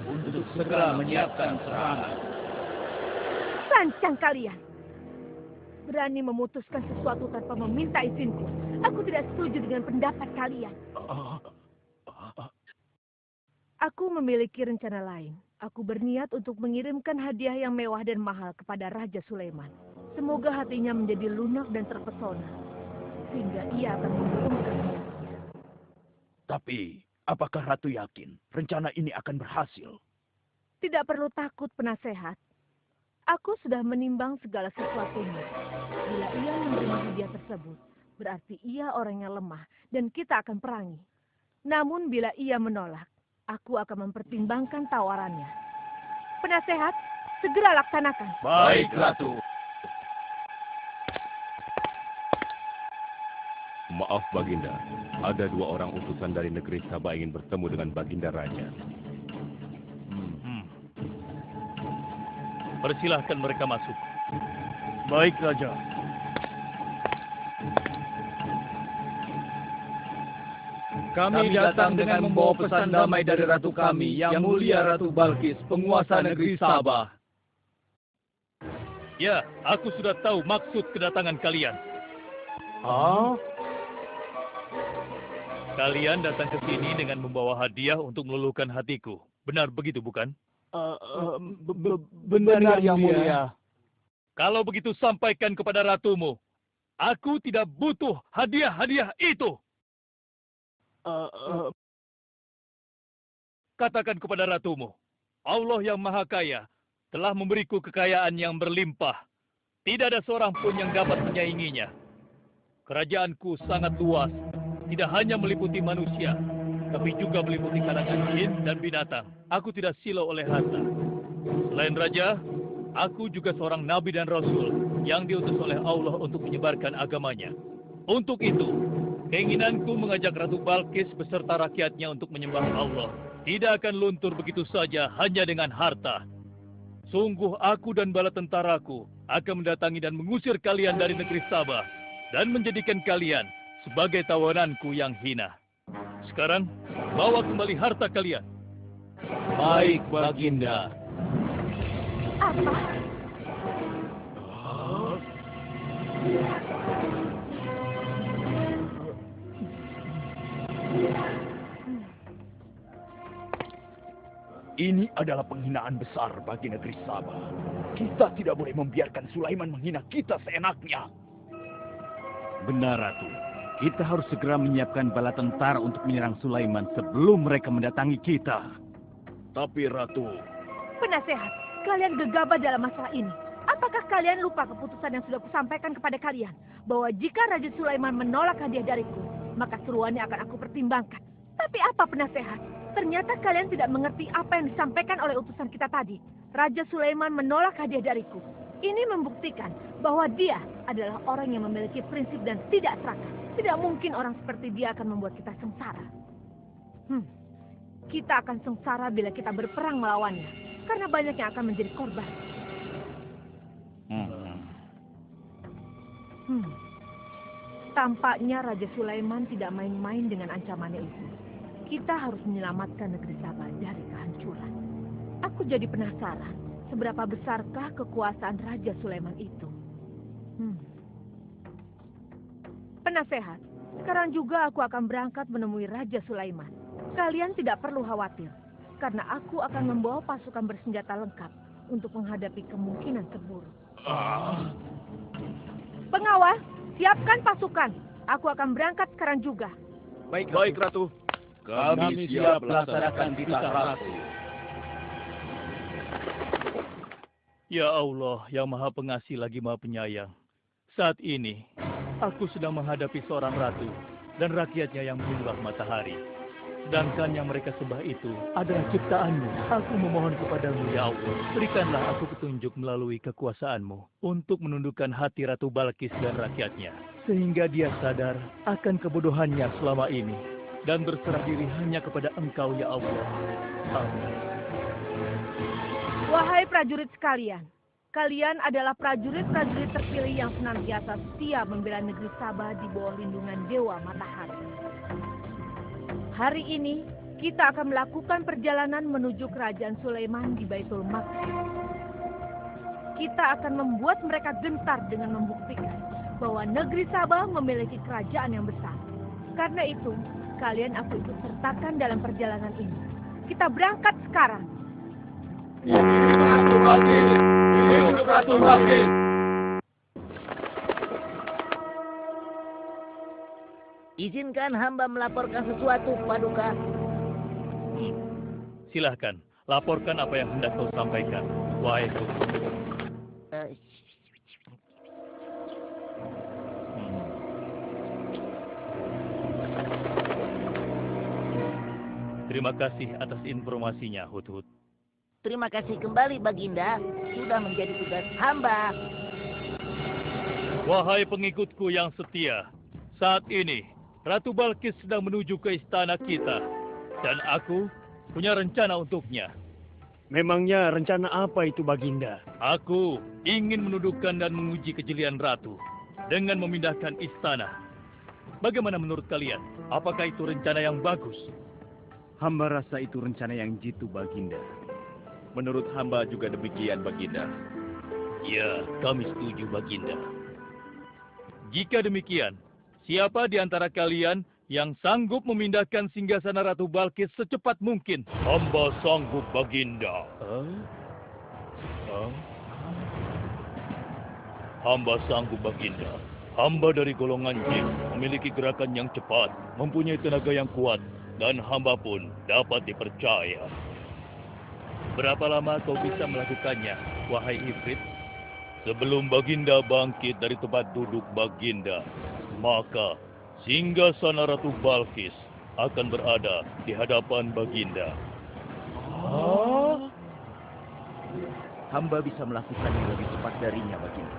untuk segera menyiapkan serangan. Lancang kalian! Berani memutuskan sesuatu tanpa meminta izinku. Aku tidak setuju dengan pendapat kalian. Aku memiliki rencana lain. Aku berniat untuk mengirimkan hadiah yang mewah dan mahal kepada Raja Sulaiman. Semoga hatinya menjadi lunak dan terpesona, sehingga ia akan mengurungkan niatnya. Tapi, apakah Ratu yakin rencana ini akan berhasil? Tidak perlu takut, penasehat. Aku sudah menimbang segala sesuatunya. Bila ia menerima hadiah tersebut, berarti ia orang yang lemah dan kita akan perangi. Namun bila ia menolak, aku akan mempertimbangkan tawarannya. Penasehat, segera laksanakan. Baik, Ratu. Maaf, Baginda. Ada 2 orang utusan dari negeri Sabah ingin bertemu dengan Baginda Raja. Persilahkan mereka masuk. Baik, Raja. Kami datang dengan membawa pesan damai dari Ratu kami, Yang Mulia Ratu Balkis, penguasa negeri Sabah. Ya, aku sudah tahu maksud kedatangan kalian. Kalian datang ke sini dengan membawa hadiah untuk meluluhkan hatiku. Benar begitu, bukan? Benar, Yang Mulia. Kalau begitu sampaikan kepada ratumu. Aku tidak butuh hadiah-hadiah itu. Katakan kepada ratumu, Allah yang Maha Kaya telah memberiku kekayaan yang berlimpah. Tidak ada seorang pun yang dapat menyainginya. Kerajaanku sangat luas, tidak hanya meliputi manusia, tapi juga meliputi kalangan jin dan binatang. Aku tidak silau oleh harta. Selain raja, aku juga seorang nabi dan rasul yang diutus oleh Allah untuk menyebarkan agamanya. Untuk itu, keinginanku mengajak Ratu Balkis beserta rakyatnya untuk menyembah Allah tidak akan luntur begitu saja hanya dengan harta. Sungguh aku dan bala tentaraku akan mendatangi dan mengusir kalian dari negeri Sabah dan menjadikan kalian sebagai tawananku yang hina. Sekarang, bawa kembali harta kalian. Baik, Baginda. Apa? Ini adalah penghinaan besar bagi negeri Sabah. Kita tidak boleh membiarkan Sulaiman menghina kita seenaknya. Benar, Ratu. Kita harus segera menyiapkan bala tentara untuk menyerang Sulaiman sebelum mereka mendatangi kita. Tapi, Ratu... Penasehat, kalian gegabah dalam masalah ini. Apakah kalian lupa keputusan yang sudah kusampaikan kepada kalian? Bahwa jika Raja Sulaiman menolak hadiah dariku, maka seruannya akan aku pertimbangkan. Tapi apa, penasehat? Ternyata kalian tidak mengerti apa yang disampaikan oleh utusan kita tadi. Raja Sulaiman menolak hadiah dariku. Ini membuktikan bahwa dia adalah orang yang memiliki prinsip dan tidak serakah. Tidak mungkin orang seperti dia akan membuat kita sengsara. Kita akan sengsara bila kita berperang melawannya. Karena banyak yang akan menjadi korban. Tampaknya Raja Sulaiman tidak main-main dengan ancamannya itu. Kita harus menyelamatkan negeri Sabah dari kehancuran. Aku jadi penasaran, seberapa besarkah kekuasaan Raja Sulaiman itu? Penasehat, sekarang juga aku akan berangkat menemui Raja Sulaiman. Kalian tidak perlu khawatir, karena aku akan membawa pasukan bersenjata lengkap untuk menghadapi kemungkinan terburuk. Pengawal, siapkan pasukan. Aku akan berangkat sekarang juga. Baik, Ratu. Kami siap melaksanakan titah Ratu. Ya Allah, yang Maha Pengasih lagi Maha Penyayang. Saat ini, aku sedang menghadapi seorang ratu dan rakyatnya yang menyembah matahari. Sedangkan yang mereka sembah itu adalah ciptaanmu. Aku memohon kepadamu, ya Allah, berikanlah aku petunjuk melalui kekuasaanmu untuk menundukkan hati Ratu Balkis dan rakyatnya. Sehingga dia sadar akan kebodohannya selama ini dan berserah diri hanya kepada Engkau, ya Allah. Amin. Wahai prajurit sekalian, kalian adalah prajurit-prajurit terpilih yang senantiasa setia membela negeri Sabah di bawah lindungan Dewa Matahari. Hari ini, kita akan melakukan perjalanan menuju kerajaan Sulaiman di Baitul Maqdis. Kita akan membuat mereka gentar dengan membuktikan bahwa negeri Sabah memiliki kerajaan yang besar. Karena itu, kalian aku ikut sertakan dalam perjalanan ini. Kita berangkat sekarang. Ratu Balkis! Hidup Ratu Balkis! Izinkan hamba melaporkan sesuatu, Paduka. Silahkan, laporkan apa yang hendak kau sampaikan, wahai Guru. Terima kasih atas informasinya, Hudhud. Terima kasih kembali, Baginda. Sudah menjadi tugas hamba. Wahai pengikutku yang setia, saat ini Ratu Balkis sedang menuju ke istana kita. Dan aku punya rencana untuknya. Memangnya rencana apa itu, Baginda? Aku ingin menundukkan dan menguji kejelian Ratu dengan memindahkan istana. Bagaimana menurut kalian? Apakah itu rencana yang bagus? Hamba rasa itu rencana yang jitu, Baginda. Menurut hamba juga demikian, Baginda. Ya, kami setuju, Baginda. Jika demikian, siapa di antara kalian yang sanggup memindahkan singgasana Ratu Balkis secepat mungkin? Hamba sanggup, Baginda. Hamba sanggup, Baginda. Hamba dari golongan jin, memiliki gerakan yang cepat, mempunyai tenaga yang kuat, dan hamba pun dapat dipercaya. Berapa lama kau bisa melakukannya, wahai Ifrit? Sebelum Baginda bangkit dari tempat duduk Baginda, maka singgasana Ratu Balkis akan berada di hadapan Baginda. Hamba bisa melakukannya lebih cepat darinya, Baginda.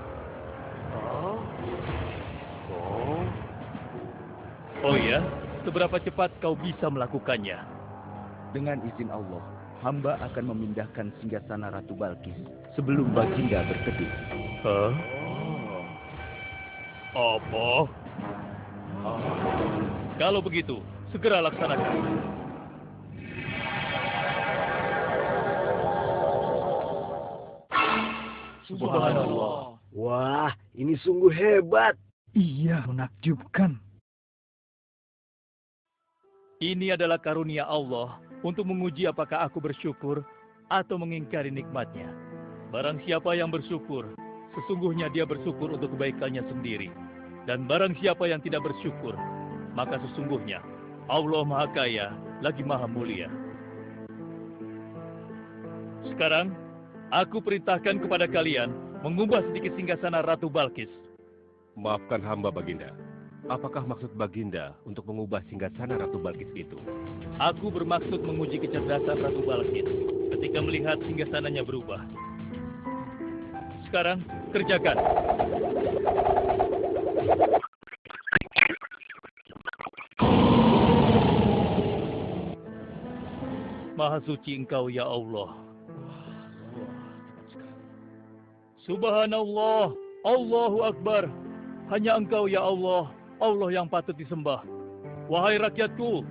Oh ya? Seberapa cepat kau bisa melakukannya? Dengan izin Allah, hamba akan memindahkan singgasana Ratu Balkis sebelum Baginda berteduh. Apa? Kalau begitu, segera laksanakan. Subhanallah. Wah, ini sungguh hebat. Iya, menakjubkan. Ini adalah karunia Allah untuk menguji apakah aku bersyukur atau mengingkari nikmatnya. Barang siapa yang bersyukur, sesungguhnya dia bersyukur untuk kebaikannya sendiri. Dan barang siapa yang tidak bersyukur, maka sesungguhnya Allah Maha Kaya lagi Maha Mulia. Sekarang, aku perintahkan kepada kalian mengubah sedikit singgasana Ratu Balkis. Maafkan hamba, Baginda. Apakah maksud Baginda untuk mengubah singgasana Ratu Balkis itu? Aku bermaksud menguji kecerdasan Ratu Balkis ketika melihat singgasananya berubah. Sekarang, kerjakan. Maha suci Engkau, ya Allah. Subhanallah, Allahu Akbar. Hanya Engkau, ya Allah, Allah yang patut disembah. Wahai rakyatku,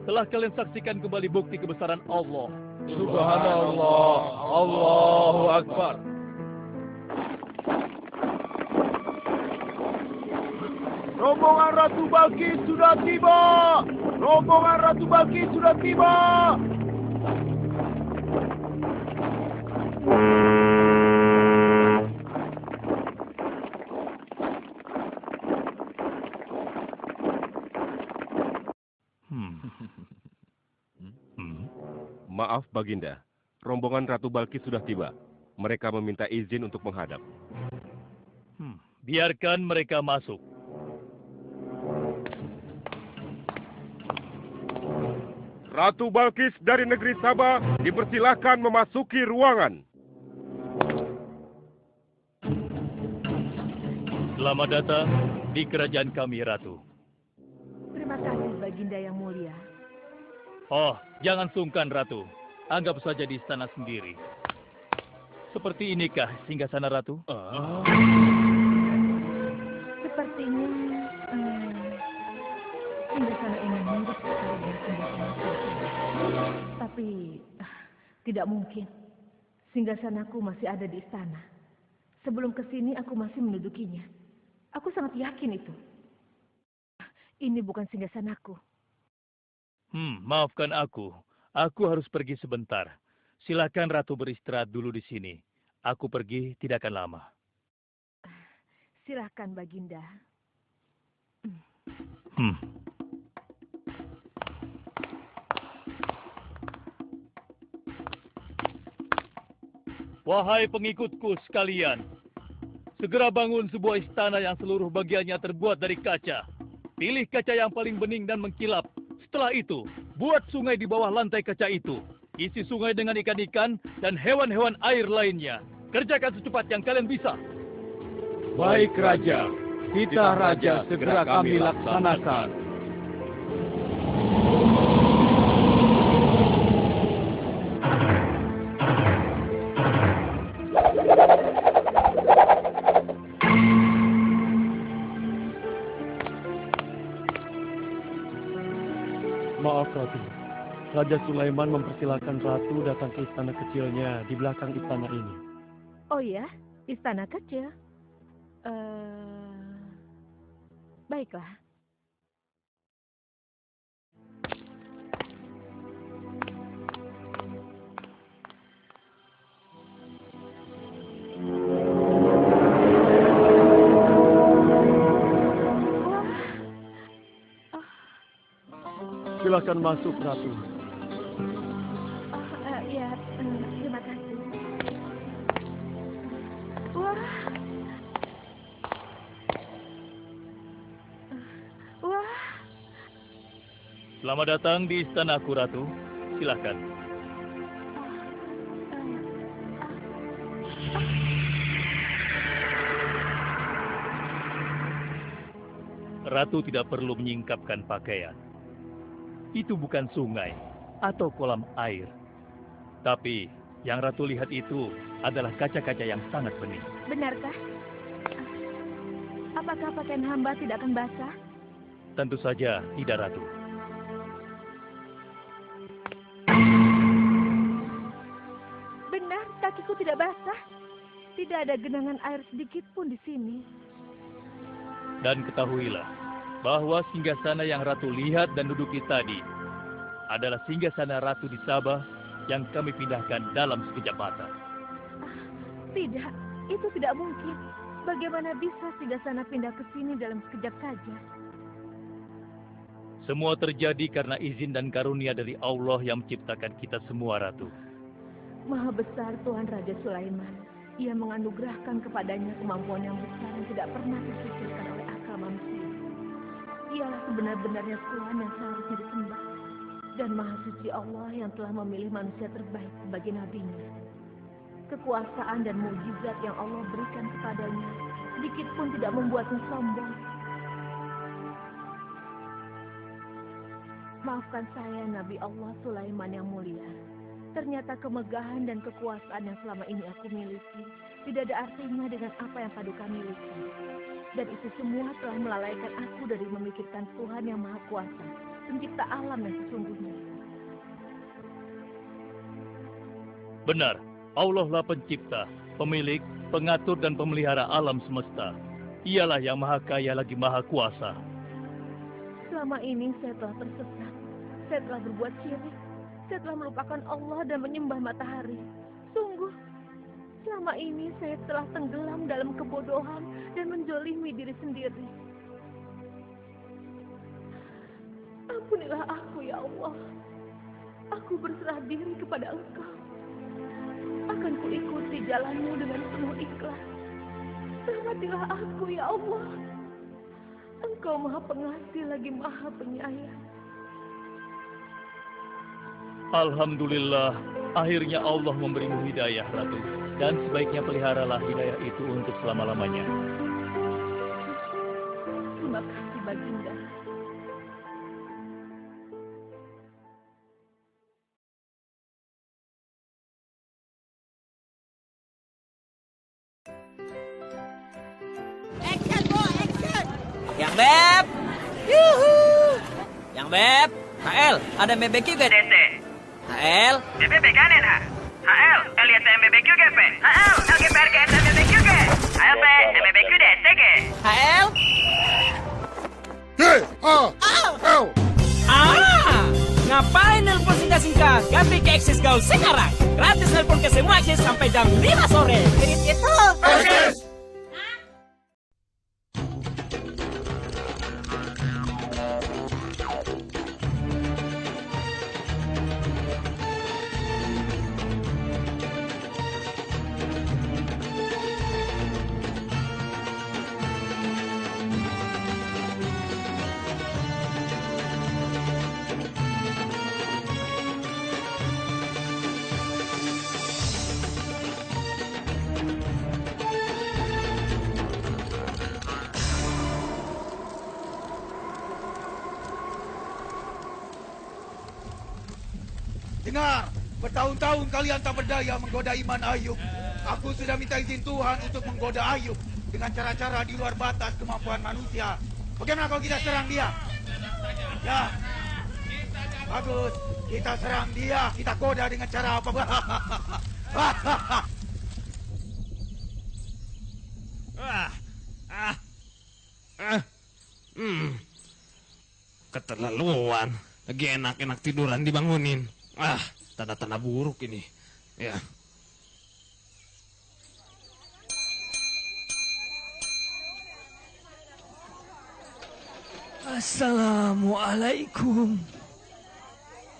telah kalian saksikan kembali bukti kebesaran Allah. Subhanallah, Allahu Akbar. Rombongan Ratu Balkis sudah tiba. Rombongan Ratu Balkis sudah tiba. Maaf, Baginda. Rombongan Ratu Balkis sudah tiba. Mereka meminta izin untuk menghadap. Biarkan mereka masuk. Ratu Balkis dari negeri Sabah dipersilakan memasuki ruangan. Selamat datang di kerajaan kami, Ratu. Terima kasih, Baginda yang mulia. Oh, jangan sungkan, Ratu. Anggap saja di istana sendiri. Seperti inikah singgasana Ratu? Sepertinya singgasana ini mirip sekali dengan singgasana Sultan. Tapi tidak mungkin. Singgasanaku masih ada di istana. Sebelum kesini aku masih mendudukinya. Aku sangat yakin itu. Ini bukan singgasanaku. Maafkan aku. Aku harus pergi sebentar. Silakan Ratu beristirahat dulu di sini. Aku pergi tidak akan lama. Silakan, Baginda. Wahai pengikutku sekalian, segera bangun sebuah istana yang seluruh bagiannya terbuat dari kaca. Pilih kaca yang paling bening dan mengkilap. Setelah itu, buat sungai di bawah lantai kaca itu. Isi sungai dengan ikan-ikan dan hewan-hewan air lainnya. Kerjakan secepat yang kalian bisa. Baik, Raja. Titah Raja segera kami laksanakan. Maaf, Ratu. Raja Sulaiman mempersilahkan Ratu datang ke istana kecilnya di belakang istana ini. Oh ya, istana kecil. Baiklah. Silakan masuk, Ratu. Ya, terima kasih. Wah. Wah. Selamat datang di istanaku, Ratu. Silakan. Ratu tidak perlu menyingkapkan pakaian. Itu bukan sungai atau kolam air. Tapi yang Ratu lihat itu adalah kaca-kaca yang sangat bening. Benarkah? Apakah pakaian hamba tidak akan basah? Tentu saja tidak, Ratu. Benar, kakiku tidak basah. Tidak ada genangan air sedikit pun di sini. Dan ketahuilah bahwa singgasana yang Ratu lihat dan duduki tadi adalah singgasana Ratu di Sabah yang kami pindahkan dalam sekejap mata. Tidak, itu tidak mungkin. Bagaimana bisa singgasana pindah ke sini dalam sekejap saja? Semua terjadi karena izin dan karunia dari Allah yang menciptakan kita semua, Ratu. Maha besar Tuhan Raja Sulaiman. Ia menganugerahkan kepadanya kemampuan yang besar yang tidak pernah terpikirkan oleh akal manusia. Ialah sebenar-benarnya Tuhan yang seharusnya disembah. Dan Maha Suci Allah yang telah memilih manusia terbaik sebagai nabinya. Kekuasaan dan mukjizat yang Allah berikan kepadanya sedikit pun tidak membuatnya sombong. Maafkan saya, Nabi Allah Sulaiman yang mulia. Ternyata kemegahan dan kekuasaan yang selama ini aku miliki tidak ada artinya dengan apa yang Paduka miliki. Dan itu semua telah melalaikan aku dari memikirkan Tuhan yang Maha Kuasa, pencipta alam yang sesungguhnya. Benar, Allah lah pencipta, pemilik, pengatur dan pemelihara alam semesta. Ialah yang Maha Kaya lagi Maha Kuasa. Selama ini saya telah tersesat, saya telah berbuat syirik, saya telah melupakan Allah dan menyembah matahari. Sungguh, selama ini saya telah tenggelam dalam kebodohan dan menzolimi diri sendiri. Ampunilah aku, ya Allah. Aku berserah diri kepada Engkau. Akan kuikuti jalanmu dengan penuh ikhlas. Rahmatilah aku, ya Allah. Engkau Maha Pengasih lagi Maha Penyayang. Alhamdulillah, akhirnya Allah memberimu hidayah, Ratu. Dan sebaiknya peliharalah hidayah itu untuk selama-lamanya. Terima kasih, Baginda. Action, Bo, action! Yang Beb! Yuhu! Yang Beb! HL, ada BBQ gak? DC. HL? BBB kanen ha? HL, lihat MBBQ GP. HL, LGPR ke MBBQ ge. HLP, MBBQ DC ge. HL? Ngapain nelpon singkat-singkat? Ganti ke Axis Gaul sekarang. Gratis nelpon ke semua Axis sampai jam 5 sore. Jadi itu. Axis! Dengar, bertahun-tahun kalian tak berdaya menggoda iman Ayub. Aku sudah minta izin Tuhan untuk menggoda Ayub dengan cara-cara di luar batas kemampuan manusia. Bagaimana kalau kita serang dia? Ya. Bagus, kita serang dia. Kita goda dengan cara apa? Keterlaluan. Lagi enak-enak tiduran dibangunin. Tanda-tanda buruk ini. Ya. Assalamualaikum.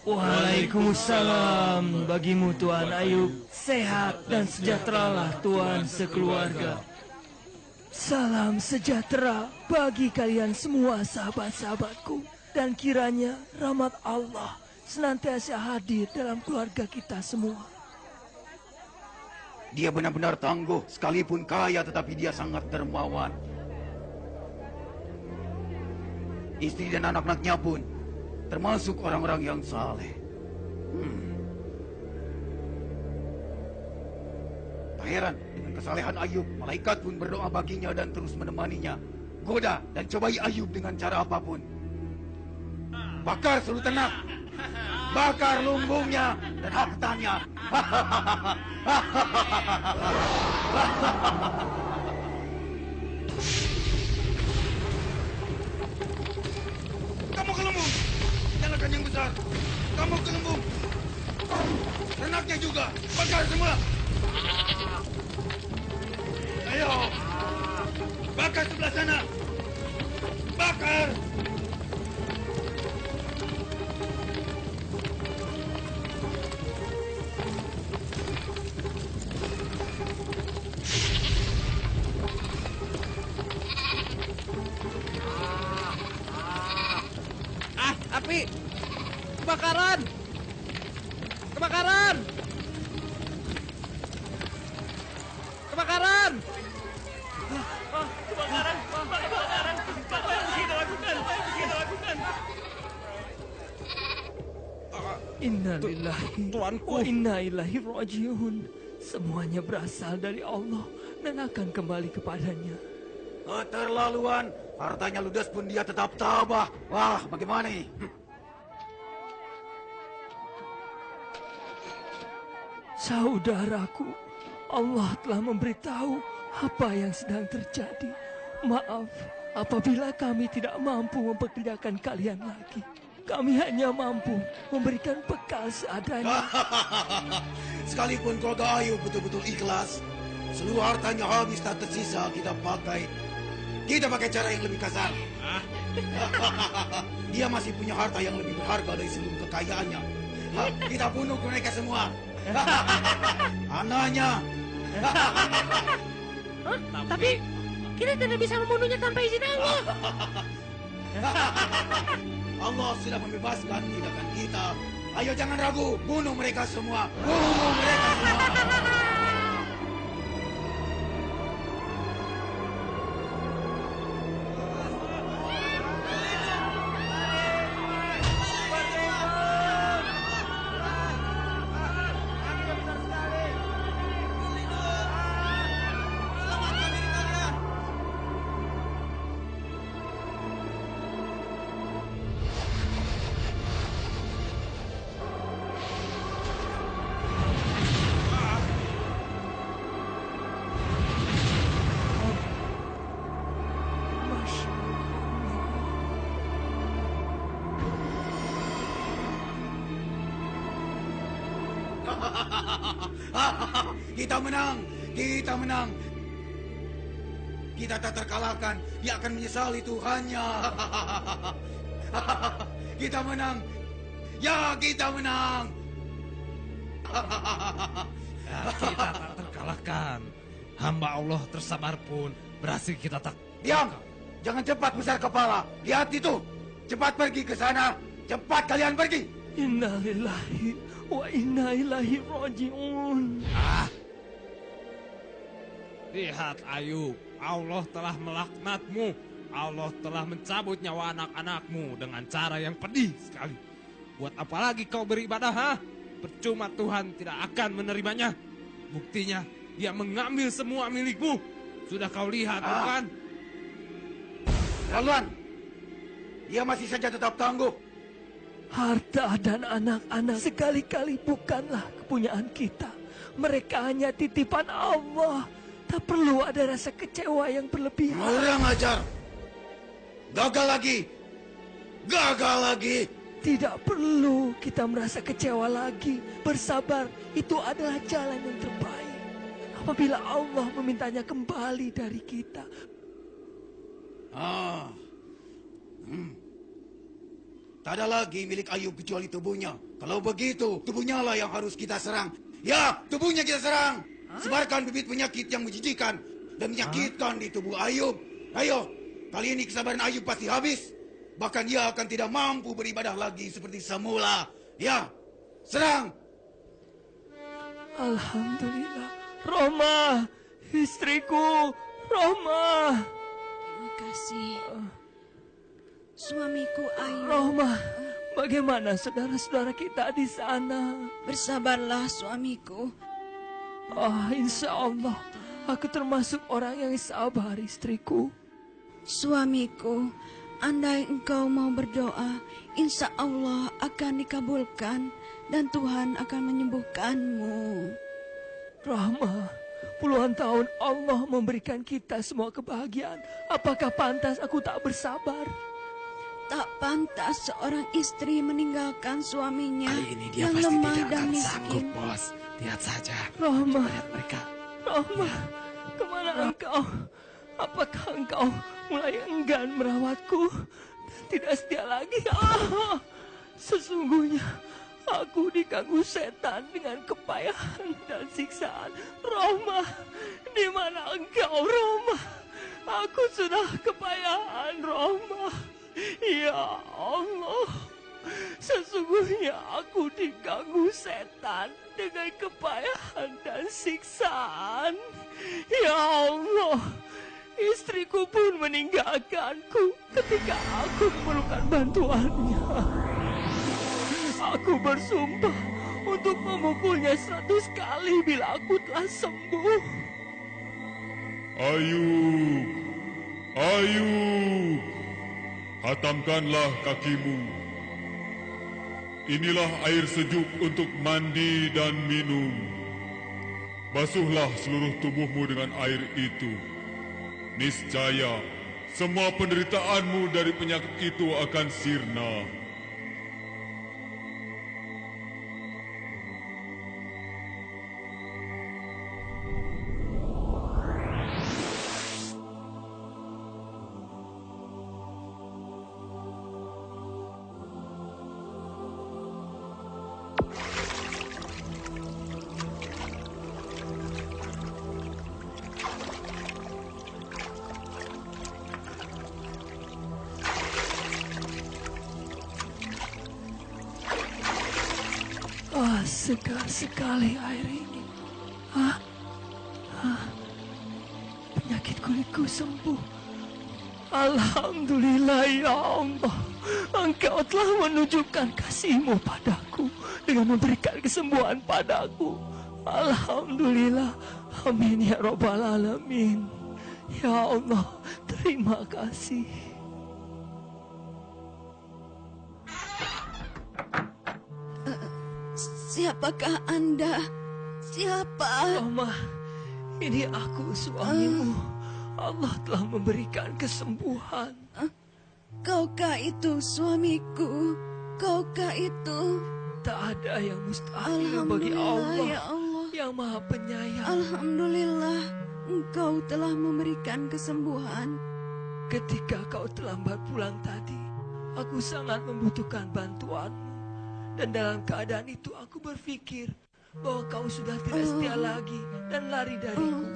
Waalaikumsalam. Bagimu Tuan Ayub, sehat dan sejahteralah Tuan sekeluarga. Salam sejahtera bagi kalian semua sahabat-sahabatku, dan kiranya rahmat Allah senantiasa hadir dalam keluarga kita semua. Dia benar-benar tangguh, sekalipun kaya tetapi dia sangat dermawan. Istri dan anak-anaknya pun termasuk orang-orang yang saleh. Tak heran dengan kesalehan Ayub, malaikat pun berdoa baginya dan terus menemaninya. Goda dan cobai Ayub dengan cara apapun. Bakar seluruh ternak, bakar lumbungnya dan hartanya. Kamu ke lumbung, nyalakan yang besar. Kamu ke lumbung, ternaknya juga, bakar semua. Ayo, bakar sebelah sana, bakar. Api! Kebakaran! Kebakaran! Kebakaran! Kebakaran! Kebakaran! Apa yang kita lakukan? Apa yang kita lakukan? Inna lillahi wa inna ilaihi rajiun. Semuanya berasal dari Allah dan akan kembali kepadanya. Keterlaluan, hartanya ludes pun dia tetap tabah. Wah, bagaimana ini? Saudaraku, Allah telah memberitahu apa yang sedang terjadi. Maaf apabila kami tidak mampu mempekerjakan kalian lagi. Kami hanya mampu memberikan bekal seadanya. Sekalipun keluarga Ayub betul-betul ikhlas, seluruh hartanya habis tak tersisa kita pakai cara yang lebih kasar. Dia masih punya harta yang lebih berharga dari seluruh kekayaannya. Kita bunuh mereka semua. Anaknya. Tapi kita tidak bisa membunuhnya tanpa izin Allah. Allah sudah membebaskan tindakan kita. Ayo jangan ragu, bunuh mereka semua. Bunuh mereka semua. Kita menang, kita menang. Kita tak terkalahkan, dia akan menyesali Tuhannya. Kita menang, ya kita menang. Kita tak terkalahkan. Hamba Allah tersabar pun berhasil kita tak. Diam, jangan cepat besar kepala. Lihat itu, cepat pergi ke sana. Cepat kalian pergi. Inna lillahi wa inna ilaihi rajiun. Lihat Ayub, Allah telah melaknatmu. Allah telah mencabut nyawa anak-anakmu dengan cara yang pedih sekali. Buat apa lagi kau beribadah, ha? Percuma Tuhan tidak akan menerimanya. Buktinya, dia mengambil semua milikmu. Sudah kau lihat, bukan? Laluan, dia masih saja tetap tangguh. Harta dan anak-anak sekali-kali bukanlah kepunyaan kita. Mereka hanya titipan Allah. Tak perlu ada rasa kecewa yang berlebihan. Kurang ajar. Gagal lagi. Gagal lagi. Tidak perlu kita merasa kecewa lagi. Bersabar, itu adalah jalan yang terbaik. Apabila Allah memintanya kembali dari kita. Tak ada lagi milik Ayub kecuali tubuhnya. Kalau begitu, tubuhnya lah yang harus kita serang. Ya, tubuhnya kita serang. Sebarkan bibit penyakit yang menjijikan dan menyakitkan di tubuh Ayub. Ayo, kali ini kesabaran Ayub pasti habis. Bahkan dia akan tidak mampu beribadah lagi seperti semula. Ya, serang. Alhamdulillah. Roma, istriku, Roma. Terima kasih. Suamiku Ayub. Roma, bagaimana saudara-saudara kita di sana? Bersabarlah suamiku. Insya Allah, aku termasuk orang yang sabar, istriku. Suamiku, andai engkau mau berdoa, insya Allah akan dikabulkan dan Tuhan akan menyembuhkanmu. Rahma, puluhan tahun Allah memberikan kita semua kebahagiaan. Apakah pantas aku tak bersabar? Tak pantas seorang istri meninggalkan suaminya Kali ini dia yang pasti lemah tidak dan akan miskin. sanggup, Bos. Lihat saja. Rahma, Lihat mereka. Rahma, kemana engkau? Apakah engkau mulai enggan merawatku dan tidak setia lagi? Sesungguhnya aku diganggu setan dengan kepayahan dan siksaan. Roma, di mana engkau, Roma? Aku sudah kepayahan, Roma. Ya Allah, sesungguhnya aku diganggu setan dengan kepayahan dan siksaan. Ya Allah, istriku pun meninggalkanku ketika aku memerlukan bantuannya. Aku bersumpah untuk memukulnya 100 kali bila aku telah sembuh. Ayub, Ayub, hatamkanlah kakimu. Inilah air sejuk untuk mandi dan minum. Basuhlah seluruh tubuhmu dengan air itu. Niscaya semua penderitaanmu dari penyakit itu akan sirna. Segar sekali air ini. Penyakit kulitku sembuh. Alhamdulillah ya Allah. Engkau telah menunjukkan kasih-Mu padaku dengan memberikan kesembuhan padaku. Alhamdulillah. Amin ya Rabbal Alamin. Ya Allah, terima kasih. Siapakah Anda? Siapa? Roma, ini aku suamimu. Allah telah memberikan kesembuhan. Kaukah itu suamiku? Kaukah itu? Tak ada yang mustahil bagi Allah, ya Allah yang Maha Penyayang. Alhamdulillah, Engkau telah memberikan kesembuhan. Ketika kau terlambat pulang tadi, aku sangat membutuhkan bantuanmu. Dan dalam keadaan itu aku berpikir bahwa kau sudah tidak setia lagi dan lari dariku.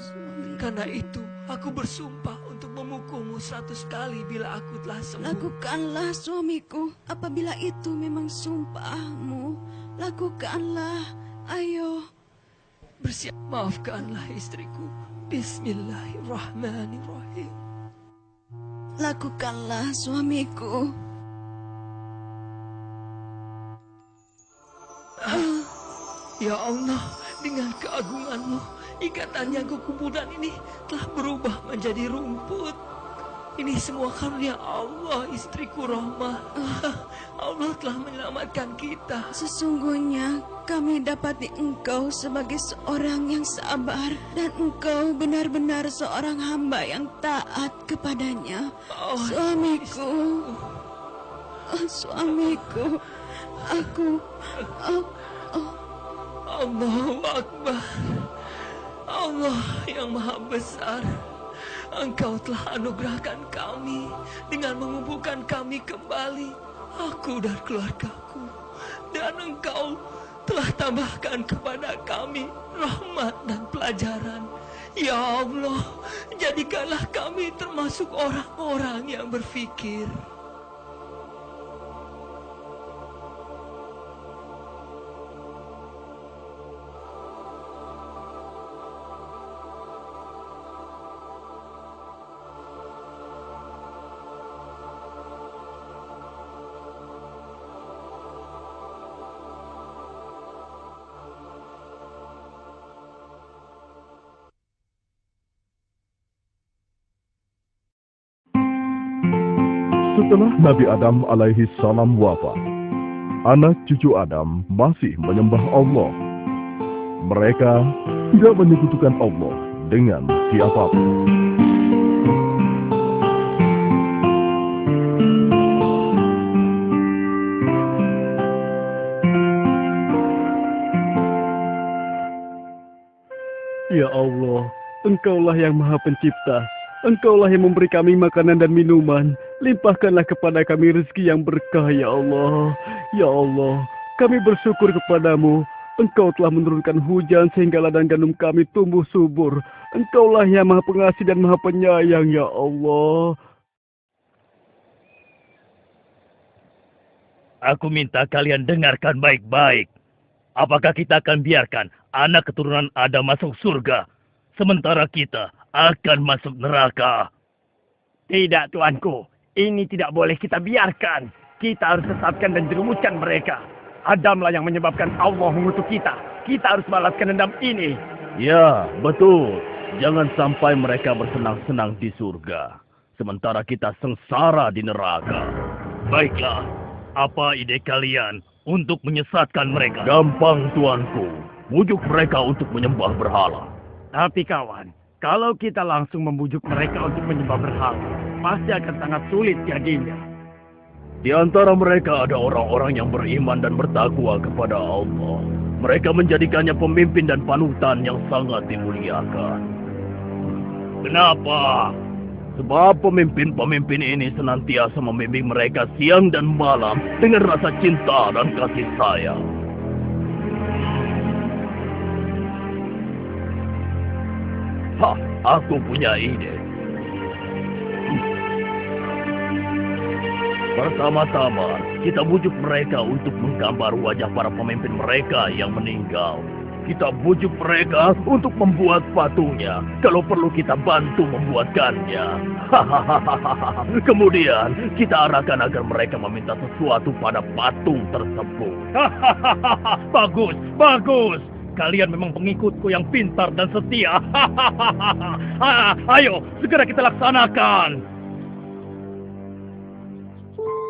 Karena itu aku bersumpah untuk memukulmu 100 kali bila aku telah sembuh. Lakukanlah suamiku, apabila itu memang sumpahmu. Lakukanlah, ayo. Bersiap, maafkanlah istriku. Bismillahirrahmanirrahim. Lakukanlah suamiku. Ya Allah, dengan keagungan-Mu, ikatan yang kukumpulkan ini telah berubah menjadi rumput. Ini semua karunia Allah, istriku Rohmah. Allah telah menyelamatkan kita. Sesungguhnya kami dapati engkau sebagai seorang yang sabar dan engkau benar-benar seorang hamba yang taat kepadanya. Suamiku, suamiku, Allahu Akbar. Allah yang Maha Besar, Engkau telah anugerahkan kami dengan mengumpulkan kami kembali, aku dan keluargaku. Dan Engkau telah tambahkan kepada kami rahmat dan pelajaran. Ya Allah, jadikanlah kami termasuk orang-orang yang berfikir. Setelah Nabi Adam alaihi salam wafat, anak cucu Adam masih menyembah Allah. Mereka tidak menyekutukan Allah dengan siapapun. Ya Allah, Engkaulah yang Maha Pencipta. Engkaulah yang memberi kami makanan dan minuman. Limpahkanlah kepada kami rezeki yang berkah, ya Allah. Ya Allah, kami bersyukur kepadamu. Engkau telah menurunkan hujan sehingga ladang gandum kami tumbuh subur. Engkaulah yang Maha Pengasih dan Maha Penyayang, ya Allah. Aku minta kalian dengarkan baik-baik. Apakah kita akan biarkan anak keturunan Adam masuk surga, sementara kita akan masuk neraka? Tidak, Tuanku. Ini tidak boleh kita biarkan. Kita harus sesatkan dan jerumuskan mereka. Adamlah yang menyebabkan Allah mengutuk kita. Kita harus balaskan dendam ini. Ya, betul. Jangan sampai mereka bersenang-senang di surga, sementara kita sengsara di neraka. Baiklah, apa ide kalian untuk menyesatkan mereka? Gampang, Tuanku. Bujuk mereka untuk menyembah berhala. Tapi kawan, kalau kita langsung membujuk mereka untuk menyembah berhala, pasti akan sangat sulit jadinya. Di antara mereka ada orang-orang yang beriman dan bertakwa kepada Allah. Mereka menjadikannya pemimpin dan panutan yang sangat dimuliakan. Kenapa? Sebab pemimpin-pemimpin ini senantiasa membimbing mereka siang dan malam dengan rasa cinta dan kasih sayang. Aku punya ide. Pertama-tama, kita bujuk mereka untuk menggambar wajah para pemimpin mereka yang meninggal. Kita bujuk mereka untuk membuat patungnya. Kalau perlu kita bantu membuatkannya. Kemudian, kita arahkan agar mereka meminta sesuatu pada patung tersebut. Bagus, bagus. Kalian memang pengikutku yang pintar dan setia. Ayo, segera kita laksanakan.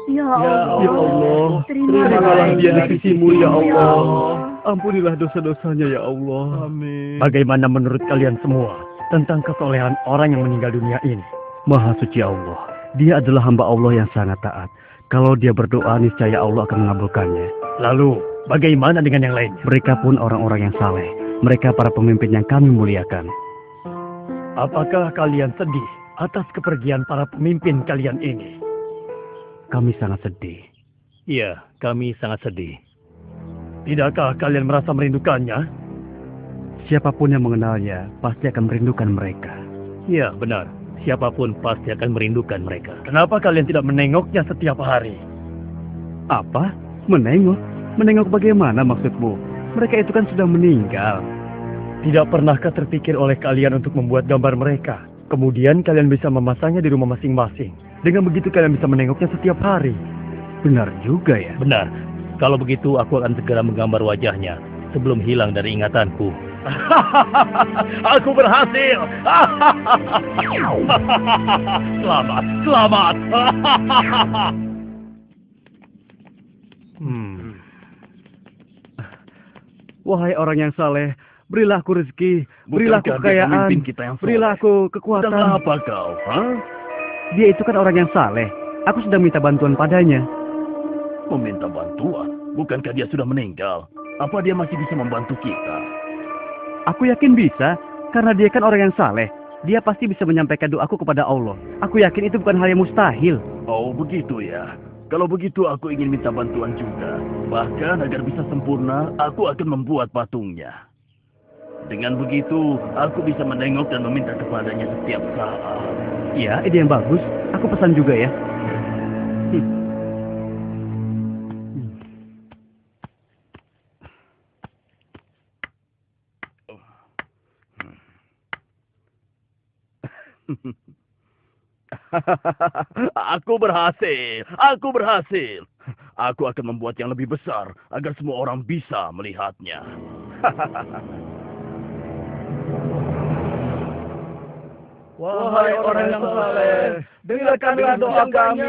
Ya Allah, terimalah dia di sisimu, ya Allah. Ampunilah dosa-dosanya, ya Allah. Amin. Bagaimana menurut kalian semua tentang kesolehan orang yang meninggal dunia ini? Maha suci Allah, dia adalah hamba Allah yang sangat taat. Kalau dia berdoa, niscaya Allah akan mengabulkannya. Lalu, bagaimana dengan yang lainnya? Mereka pun orang-orang yang saleh. Mereka para pemimpin yang kami muliakan. Apakah kalian sedih atas kepergian para pemimpin kalian ini? Kami sangat sedih. Iya, kami sangat sedih. Tidakkah kalian merasa merindukannya? Siapapun yang mengenalnya pasti akan merindukan mereka. Iya, benar. Siapapun pasti akan merindukan mereka. Kenapa kalian tidak menengoknya setiap hari? Apa? Menengok? Menengok bagaimana maksudmu? Mereka itu kan sudah meninggal. Tidak pernahkah terpikir oleh kalian untuk membuat gambar mereka? Kemudian kalian bisa memasangnya di rumah masing-masing. Dengan begitu kalian bisa menengoknya setiap hari. Benar juga ya? Benar. Kalau begitu aku akan segera menggambar wajahnya sebelum hilang dari ingatanku. Aku berhasil. Selamat, selamat. Wahai orang yang saleh, berilah aku rezeki, berilah aku kekayaan, berilah aku kekuatan. Sedang apa kau? Dia itu kan orang yang saleh. Aku sedang minta bantuan padanya. Meminta bantuan? Bukankah dia sudah meninggal? Apa dia masih bisa membantu kita? Aku yakin bisa, karena dia kan orang yang saleh. Dia pasti bisa menyampaikan doaku kepada Allah. Aku yakin itu bukan hal yang mustahil. Oh, begitu ya. Kalau begitu aku ingin minta bantuan juga. Bahkan agar bisa sempurna, aku akan membuat patungnya. Dengan begitu, aku bisa menengok dan meminta kepadanya setiap saat. Iya, ide yang bagus. Aku pesan juga ya. Aku berhasil. Aku berhasil. Aku akan membuat yang lebih besar agar semua orang bisa melihatnya. Wahai orang yang saleh, dengarkanlah doa kami.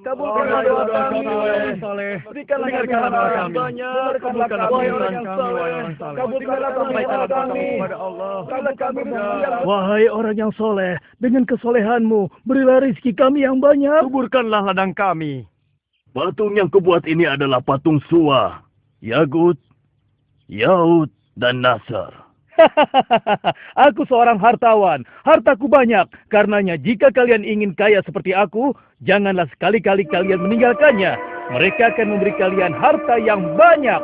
Kabulkanlah doa kami, wahai yang saleh. Berikanlah doa kami banyak. Kabulkanlah doa yang saleh. Kabulkanlah doa kami kepada Allah. Wahai orang yang soleh, dengan kesolehanmu, berilah rezeki kami yang banyak. Suburkanlah ladang kami. Patung yang kubuat ini adalah patung Suwa, Yagut, Yaud, dan Nasr. Aku seorang hartawan, hartaku banyak. Karenanya jika kalian ingin kaya seperti aku, janganlah sekali-kali kalian meninggalkannya. Mereka akan memberi kalian harta yang banyak.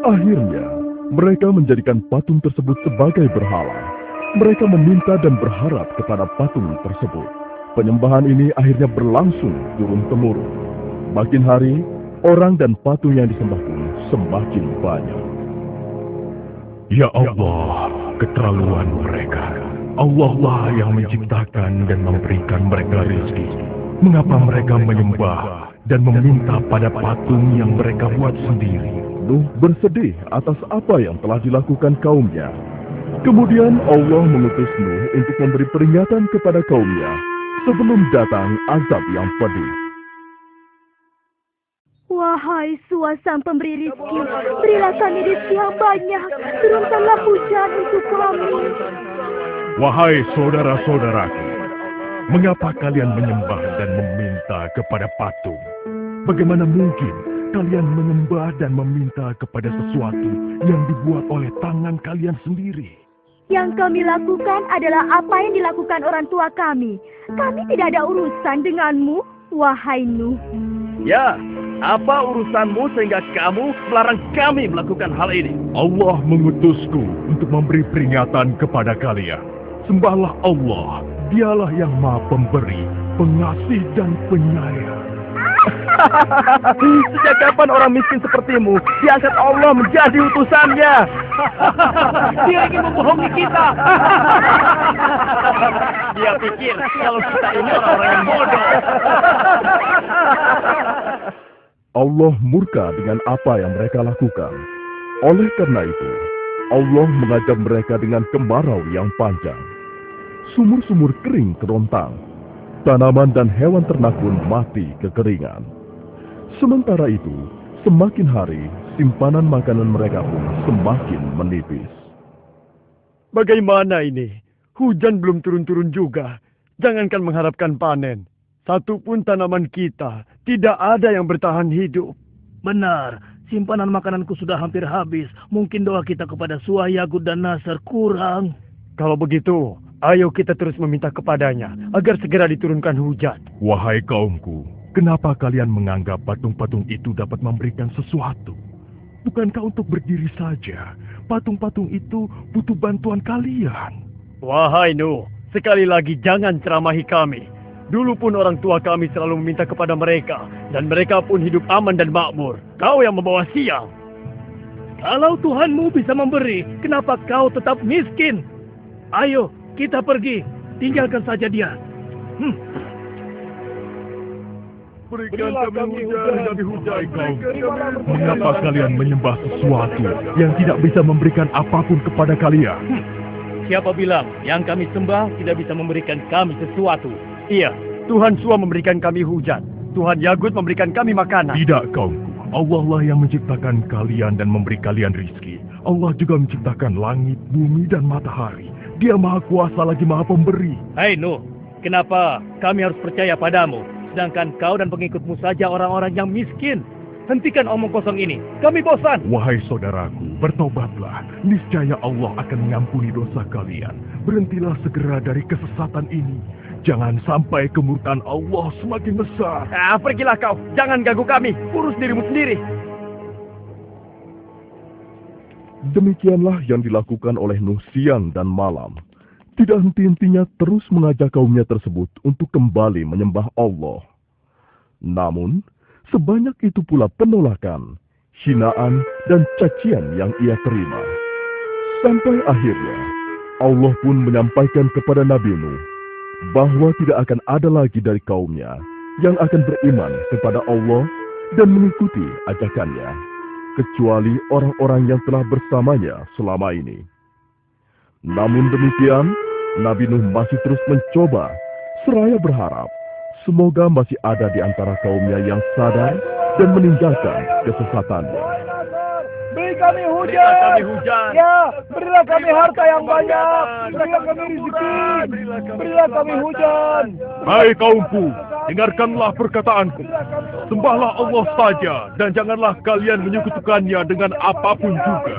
Akhirnya, mereka menjadikan patung tersebut sebagai berhala. Mereka meminta dan berharap kepada patung tersebut. Penyembahan ini akhirnya berlangsung turun-temurun. Makin hari, orang dan patung yang disembah pun semakin banyak. Ya Allah, keterlaluan mereka. Allah lah yang menciptakan dan memberikan mereka rezeki. Mengapa mereka menyembah dan meminta pada patung yang mereka buat sendiri? Nuh bersedih atas apa yang telah dilakukan kaumnya. Kemudian Allah mengutus Nuh untuk memberi peringatan kepada kaumnya sebelum datang azab yang pedih. Wahai Suwa sang pemberi rizki, berilah kami rizki yang banyak, turunkanlah hujan untuk kami. Wahai saudara-saudaraku, mengapa kalian menyembah dan meminta kepada patung? Bagaimana mungkin kalian menyembah dan meminta kepada sesuatu yang dibuat oleh tangan kalian sendiri? Yang kami lakukan adalah apa yang dilakukan orang tua kami. Kami tidak ada urusan denganmu, wahai Nuh. Ya, apa urusanmu sehingga kamu melarang kami melakukan hal ini? Allah mengutusku untuk memberi peringatan kepada kalian. Sembahlah Allah, dialah yang maha pemberi, pengasih dan penyayang. Sejak kapan orang miskin sepertimu diangkat Allah menjadi utusannya? Dia ingin membohongi kita. Dia pikir kalau kita ini orang-orang yang bodoh. Allah murka dengan apa yang mereka lakukan. Oleh karena itu, Allah mengajar mereka dengan kemarau yang panjang. Sumur-sumur kering kerontang. Tanaman dan hewan ternak pun mati kekeringan. Sementara itu, semakin hari, simpanan makanan mereka pun semakin menipis. Bagaimana ini? Hujan belum turun-turun juga. Jangankan mengharapkan panen. Satupun tanaman kita tidak ada yang bertahan hidup. Benar, simpanan makananku sudah hampir habis. Mungkin doa kita kepada Suwa, Yagut, dan Nasr kurang. Kalau begitu, ayo kita terus meminta kepadanya agar segera diturunkan hujan. Wahai kaumku, kenapa kalian menganggap patung-patung itu dapat memberikan sesuatu? Bukankah untuk berdiri saja, patung-patung itu butuh bantuan kalian? Wahai Nuh, sekali lagi jangan ceramahi kami. Dulu pun orang tua kami selalu meminta kepada mereka, dan mereka pun hidup aman dan makmur. Kau yang membawa sial. Kalau Tuhanmu bisa memberi, kenapa kau tetap miskin? Ayo, kita pergi. Tinggalkan saja dia. Berikan kami hujan. Mengapa kalian menyembah sesuatu yang tidak bisa memberikan apapun kepada kalian? Siapa bilang yang kami sembah tidak bisa memberikan kami sesuatu? Iya, Tuhan Sua memberikan kami hujan. Tuhan Yagut memberikan kami makanan. Tidak, kaumku. Allah lah yang menciptakan kalian dan memberi kalian rizki. Allah juga menciptakan langit, bumi, dan matahari. Dia maha kuasa lagi maha pemberi. Hai Nuh, kenapa kami harus percaya padamu? Sedangkan kau dan pengikutmu saja orang-orang yang miskin. Hentikan omong kosong ini, kami bosan. Wahai saudaraku, bertobatlah. Niscaya Allah akan mengampuni dosa kalian. Berhentilah segera dari kesesatan ini. Jangan sampai kemurkaan Allah semakin besar. Pergilah kau, jangan ganggu kami. Urus dirimu sendiri. Demikianlah yang dilakukan oleh Nuh siang dan malam. Tidak henti-hentinya terus mengajak kaumnya tersebut untuk kembali menyembah Allah. Namun, sebanyak itu pula penolakan, hinaan, dan cacian yang ia terima. Sampai akhirnya, Allah pun menyampaikan kepada Nabi Nuh bahwa tidak akan ada lagi dari kaumnya yang akan beriman kepada Allah dan mengikuti ajakannya, kecuali orang-orang yang telah bersamanya selama ini. Namun demikian, Nabi Nuh masih terus mencoba, seraya berharap semoga masih ada di antara kaumnya yang sadar dan meninggalkan kesesatannya. Beri kami hujan. Ya, berilah kami harta yang banyak. Berilah kami rezeki. Berilah kami hujan. Hai kaumku, dengarkanlah perkataanku. Sembahlah Allah saja dan janganlah kalian menyekutukannya dengan apapun juga.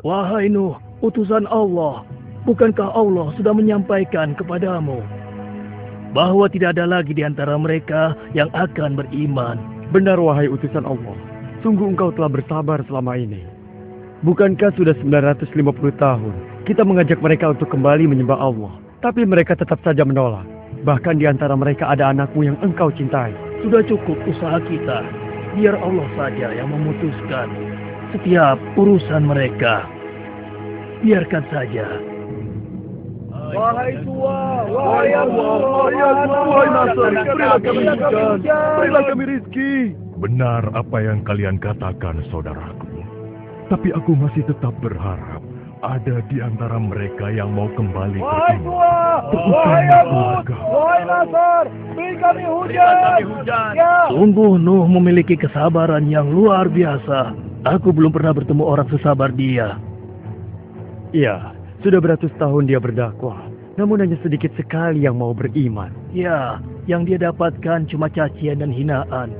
Wahai Nuh, utusan Allah, bukankah Allah sudah menyampaikan kepadamu bahwa tidak ada lagi di antara mereka yang akan beriman? Benar, wahai utusan Allah. Sungguh engkau telah bersabar selama ini. Bukankah sudah 950 tahun kita mengajak mereka untuk kembali menyembah Allah, tapi mereka tetap saja menolak. Bahkan di antara mereka ada anakmu yang engkau cintai. Sudah cukup usaha kita. Biar Allah saja yang memutuskan setiap urusan mereka. Biarkan saja. Wahai tua, wahai Allah, wahai Nasr, berilah kami hujan, berilah kami rizki. Benar apa yang kalian katakan, saudaraku. Tapi aku masih tetap berharap ada di antara mereka yang mau kembali beriman. Wahai keluarga, wahai Nasr, beri kami hujan. Ya. Sungguh Nuh memiliki kesabaran yang luar biasa. Aku belum pernah bertemu orang sesabar dia. Iya. Sudah beratus tahun dia berdakwah, namun hanya sedikit sekali yang mau beriman. Ya, yang dia dapatkan cuma cacian dan hinaan.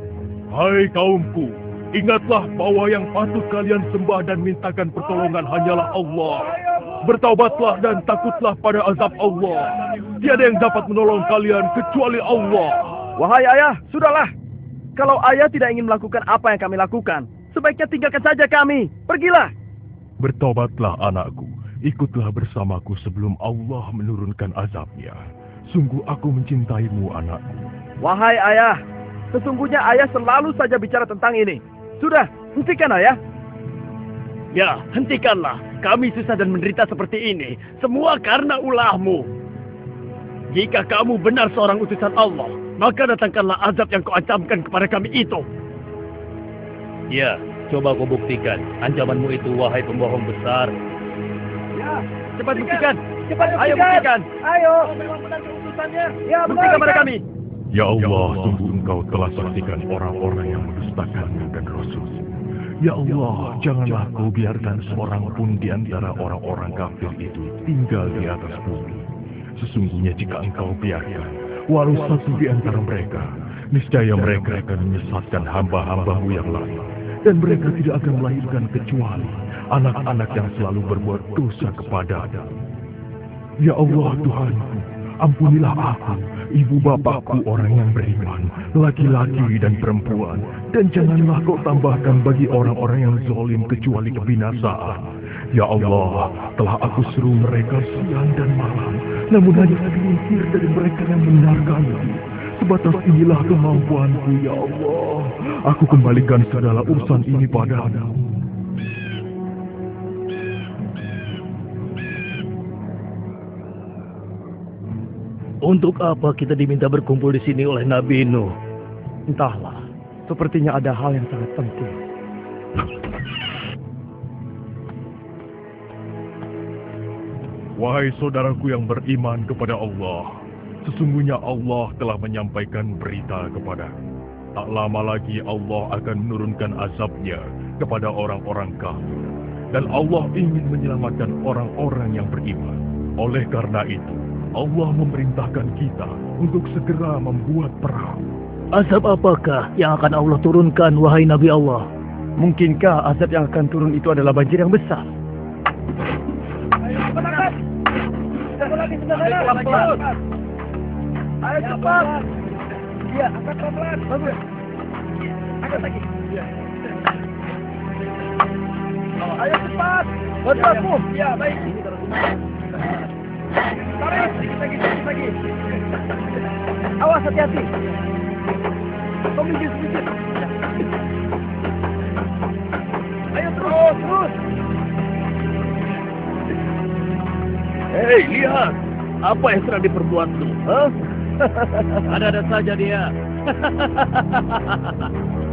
Hai kaumku, ingatlah bahwa yang patut kalian sembah dan mintakan pertolongan hanyalah Allah. Bertaubatlah dan takutlah pada azab Allah. Tiada yang dapat menolong kalian kecuali Allah. Wahai ayah, sudahlah. Kalau ayah tidak ingin melakukan apa yang kami lakukan, sebaiknya tinggalkan saja kami. Pergilah. Bertobatlah anakku. Ikutlah bersamaku sebelum Allah menurunkan azabnya. Sungguh aku mencintaimu, anakku. Wahai ayah, sesungguhnya ayah selalu saja bicara tentang ini. Sudah, hentikan ayah. Ya, hentikanlah. Kami susah dan menderita seperti ini. Semua karena ulahmu. Jika kamu benar seorang utusan Allah, maka datangkanlah azab yang kau ancamkan kepada kami itu. Ya, coba kau buktikan ancamanmu itu, wahai pembohong besar. Ya, cepat buktikan. Ayo buktikan. Ayo. Ya, buktikan pada kami. Ya Allah, sungguh engkau telah saksikan orang-orang yang mendustakanmu dan Rasul. Ya Allah, janganlah kau biarkan seorang pun di antara orang-orang kafir itu tinggal di atas bumi. Sesungguhnya jika engkau biarkan, walau satu di antara mereka, niscaya mereka akan menyesatkan hamba-hambamu yang lain. Dan mereka tidak akan melahirkan kecuali anak-anak yang selalu berbuat dosa kepada-Nya. Ya Allah Tuhanku, ampunilah aku, ibu bapakku orang yang beriman, laki-laki dan perempuan, dan janganlah kau tambahkan bagi orang-orang yang zalim kecuali kebinasaan. Ya Allah, telah aku seru mereka siang dan malam, namun hanya segelintir dari mereka yang mendengarkanku. Sebatas inilah kemampuanku, ya Allah. Aku kembalikan segala urusan ini padamu. Untuk apa kita diminta berkumpul di sini oleh Nabi Nuh? Entahlah, sepertinya ada hal yang sangat penting. Wahai saudaraku yang beriman kepada Allah, sesungguhnya Allah telah menyampaikan berita kepadaku. Tak lama lagi Allah akan menurunkan azabnya kepada orang-orang kafir. Dan Allah ingin menyelamatkan orang-orang yang beriman. Oleh karena itu, Allah memerintahkan kita untuk segera membuat perang. Azab apakah yang akan Allah turunkan, wahai Nabi Allah? Mungkinkah azab yang akan turun itu adalah banjir yang besar? Ayo cepat. Iya, angkat pelan-pelan. Bagus. Angkat lagi. Iya. Ayo cepat. Bantu aku. Iya, baik. Tarik, sedikit lagi. Awas, hati-hati. Kau minggir sedikit. Ayo terus. Hei, lihat. Apa yang sedang diperbuat lu? Huh? Ada-ada saja dia.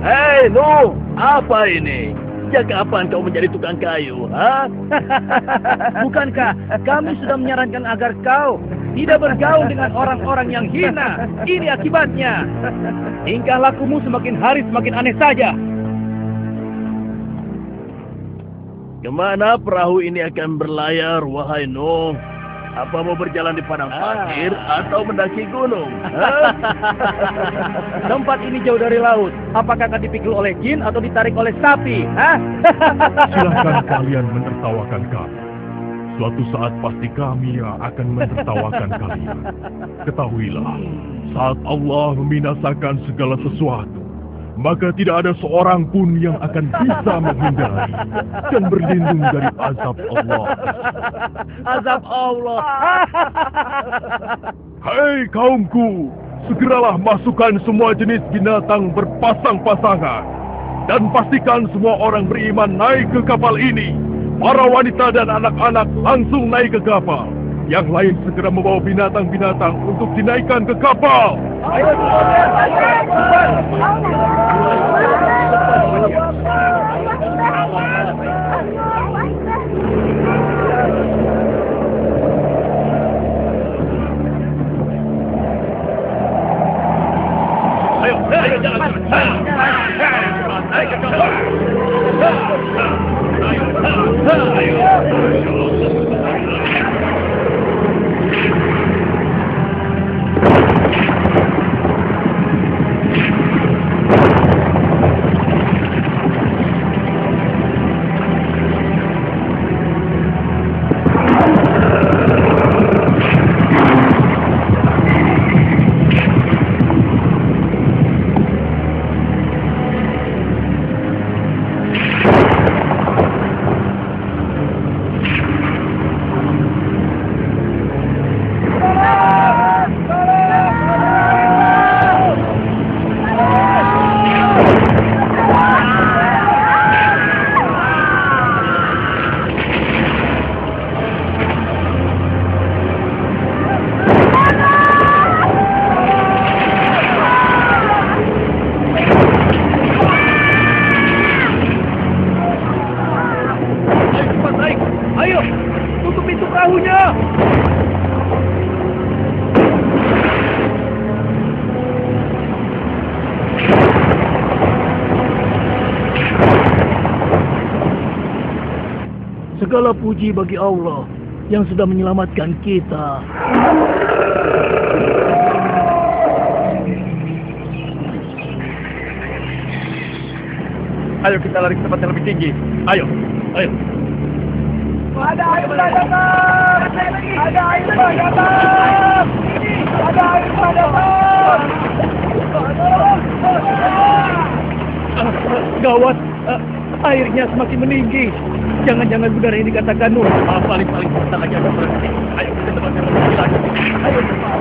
Hei, Nuh, apa ini? Sejak kapan kau menjadi tukang kayu? Ha? Bukankah kami sudah menyarankan agar kau tidak bergaul dengan orang-orang yang hina? Ini akibatnya. Tingkah lakumu semakin hari semakin aneh saja. Kemana perahu ini akan berlayar, wahai Nuh? Apa mau berjalan di padang pasir atau mendaki gunung? Tempat ini jauh dari laut. Apakah akan dipikul oleh jin atau ditarik oleh sapi? Silahkan kalian menertawakan kami. Suatu saat pasti kami akan menertawakan kalian. Ketahuilah, saat Allah membinasakan segala sesuatu, maka tidak ada seorang pun yang akan bisa menghindari dan berlindung dari azab Allah. Azab Allah. Hei kaumku, segeralah masukkan semua jenis binatang berpasang-pasangan dan pastikan semua orang beriman naik ke kapal ini. Para wanita dan anak-anak langsung naik ke kapal. Yang lain segera membawa binatang-binatang untuk dinaikkan ke kapal. Ayo, jangan. Naik ke kapal. Segala puji bagi Allah yang sudah menyelamatkan kita. Ayo kita lari ke tempat yang lebih tinggi. Ayo. Ada air datang! Ada air datang! Ada air datang! Gawat, airnya semakin meninggi. Jangan-jangan benar ini katakan Nuh. Paling sebentar lagi akan berhenti. Ayo kita tempat yang lebih tinggi lagi. Ayo cepat.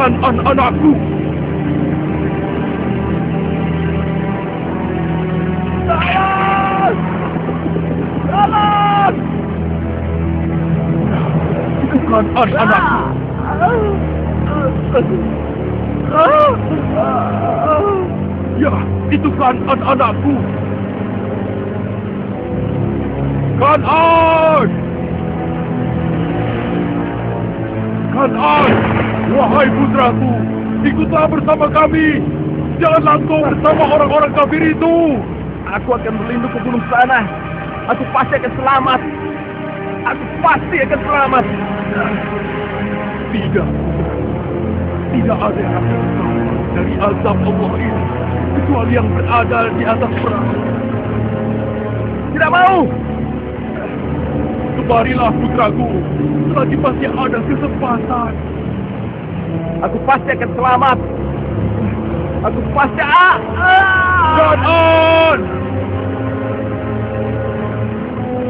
anak-anakku. Tolong! Tolong! Itu kan anak-anakku. Ya, itu kan anak-anakku. Kan'an! Kan'an! Wahai putraku, ikutlah bersama kami. Janganlah engkau bersama orang-orang kafir itu. Aku akan berlindung ke gunung sana. Aku pasti akan selamat. Aku pasti akan selamat. Tidak. Tidak ada yang akan selamat dari azab Allah ini, kecuali yang berada di atas perahu. Tidak mau. Kemarilah putraku, selagi masih ada kesempatan. Aku pasti akan selamat. Aku pasti Kan'an!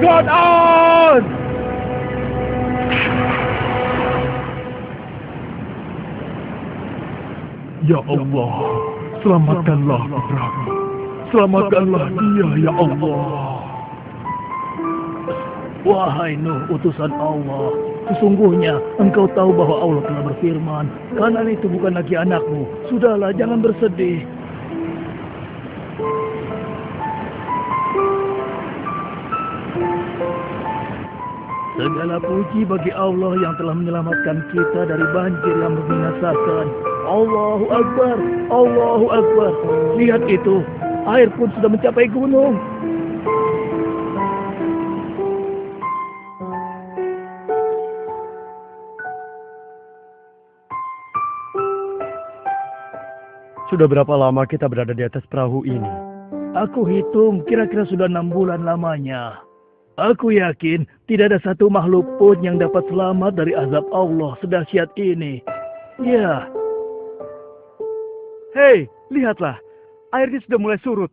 Kan'an! Ya Allah, selamatkanlah putraku. Selamatkanlah dia, ya Allah. Wahai Nuh, utusan Allah, sesungguhnya engkau tahu bahwa Allah telah berfirman, Kan'an itu bukan lagi anakmu. Sudahlah, jangan bersedih. Segala puji bagi Allah yang telah menyelamatkan kita dari banjir yang membinasakan. Allahu Akbar, Allahu Akbar. Lihat itu, air pun sudah mencapai gunung. Sudah berapa lama kita berada di atas perahu ini? Aku hitung kira-kira sudah 6 bulan lamanya. Aku yakin tidak ada satu makhluk pun yang dapat selamat dari azab Allah sedahsyat ini. Ya. Hei, lihatlah. Airnya sudah mulai surut.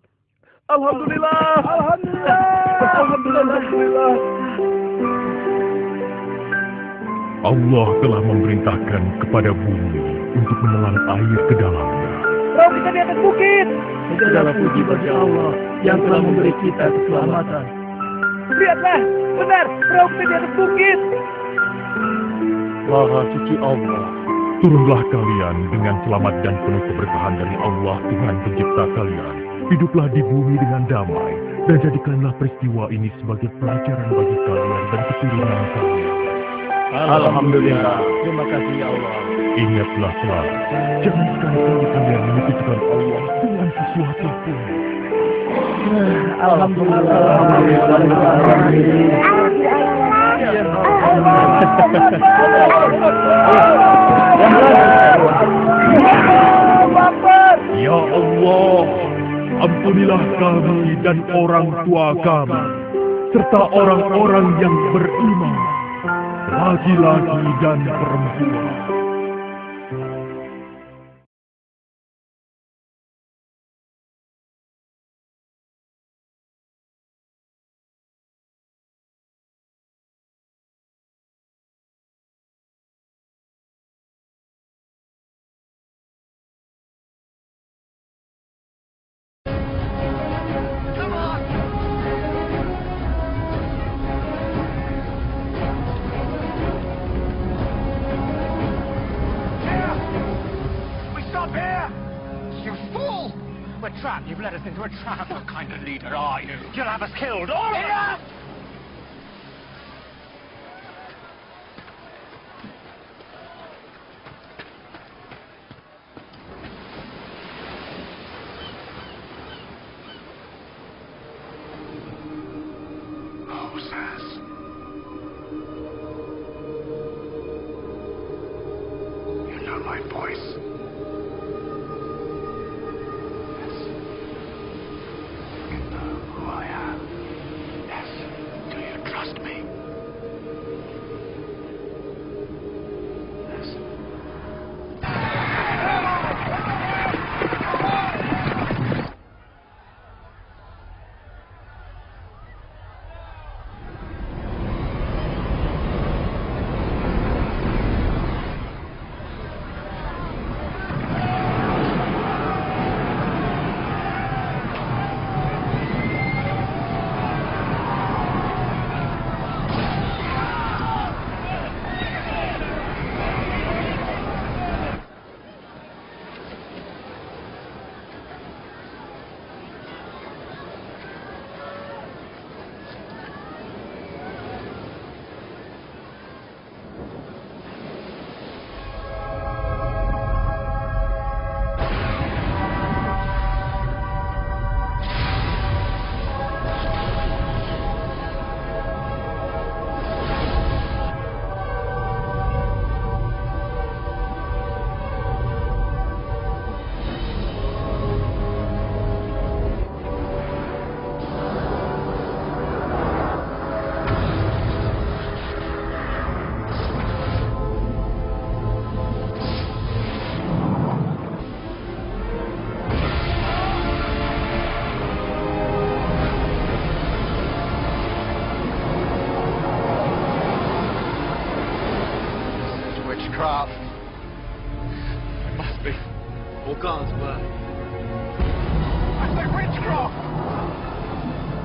Alhamdulillah. Alhamdulillah. Alhamdulillah. Allah telah memerintahkan kepada bumi untuk menelan air ke dalamnya. Perahu kita di atas bukit. Segala puji bagi Allah yang telah memberi kita keselamatan. Lihatlah, benar, perahu kita di atas bukit. Maha suci Allah. Turunlah kalian dengan selamat dan penuh keberkahan dari Allah Tuhan pencipta kalian. Hiduplah di bumi dengan damai dan jadikanlah peristiwa ini sebagai pelajaran bagi kalian dan keturunan kalian. Alhamdulillah. Terima kasih ya Allah. Ingatlah selalu, jangan sekali-kali kalian menyekutukan Allah dengan sesuatu pun. Alhamdulillah. Ya Allah, ampunilah kami dan orang tua kami, serta orang-orang yang beriman, laki-laki dan perempuan. You've led us into a trap. What kind of leader are you? You'll have us killed, all of us! Moses. You know my voice. witchcraft. It must be. Or God's word. I say witchcraft!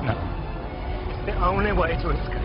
No. It's the only way to escape.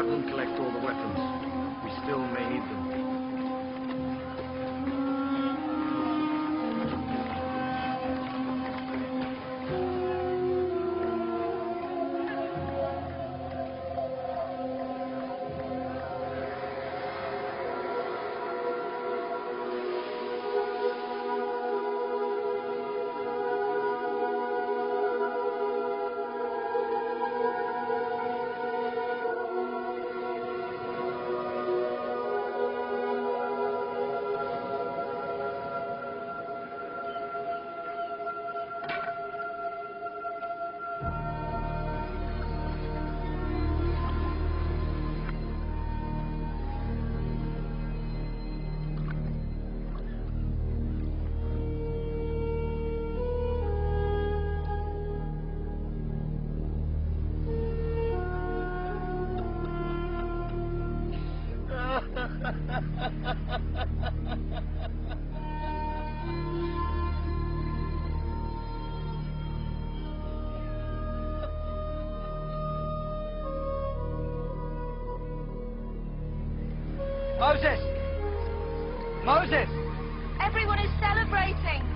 have them collect all the weapons. We still may need them. Moses! Moses! Everyone is celebrating.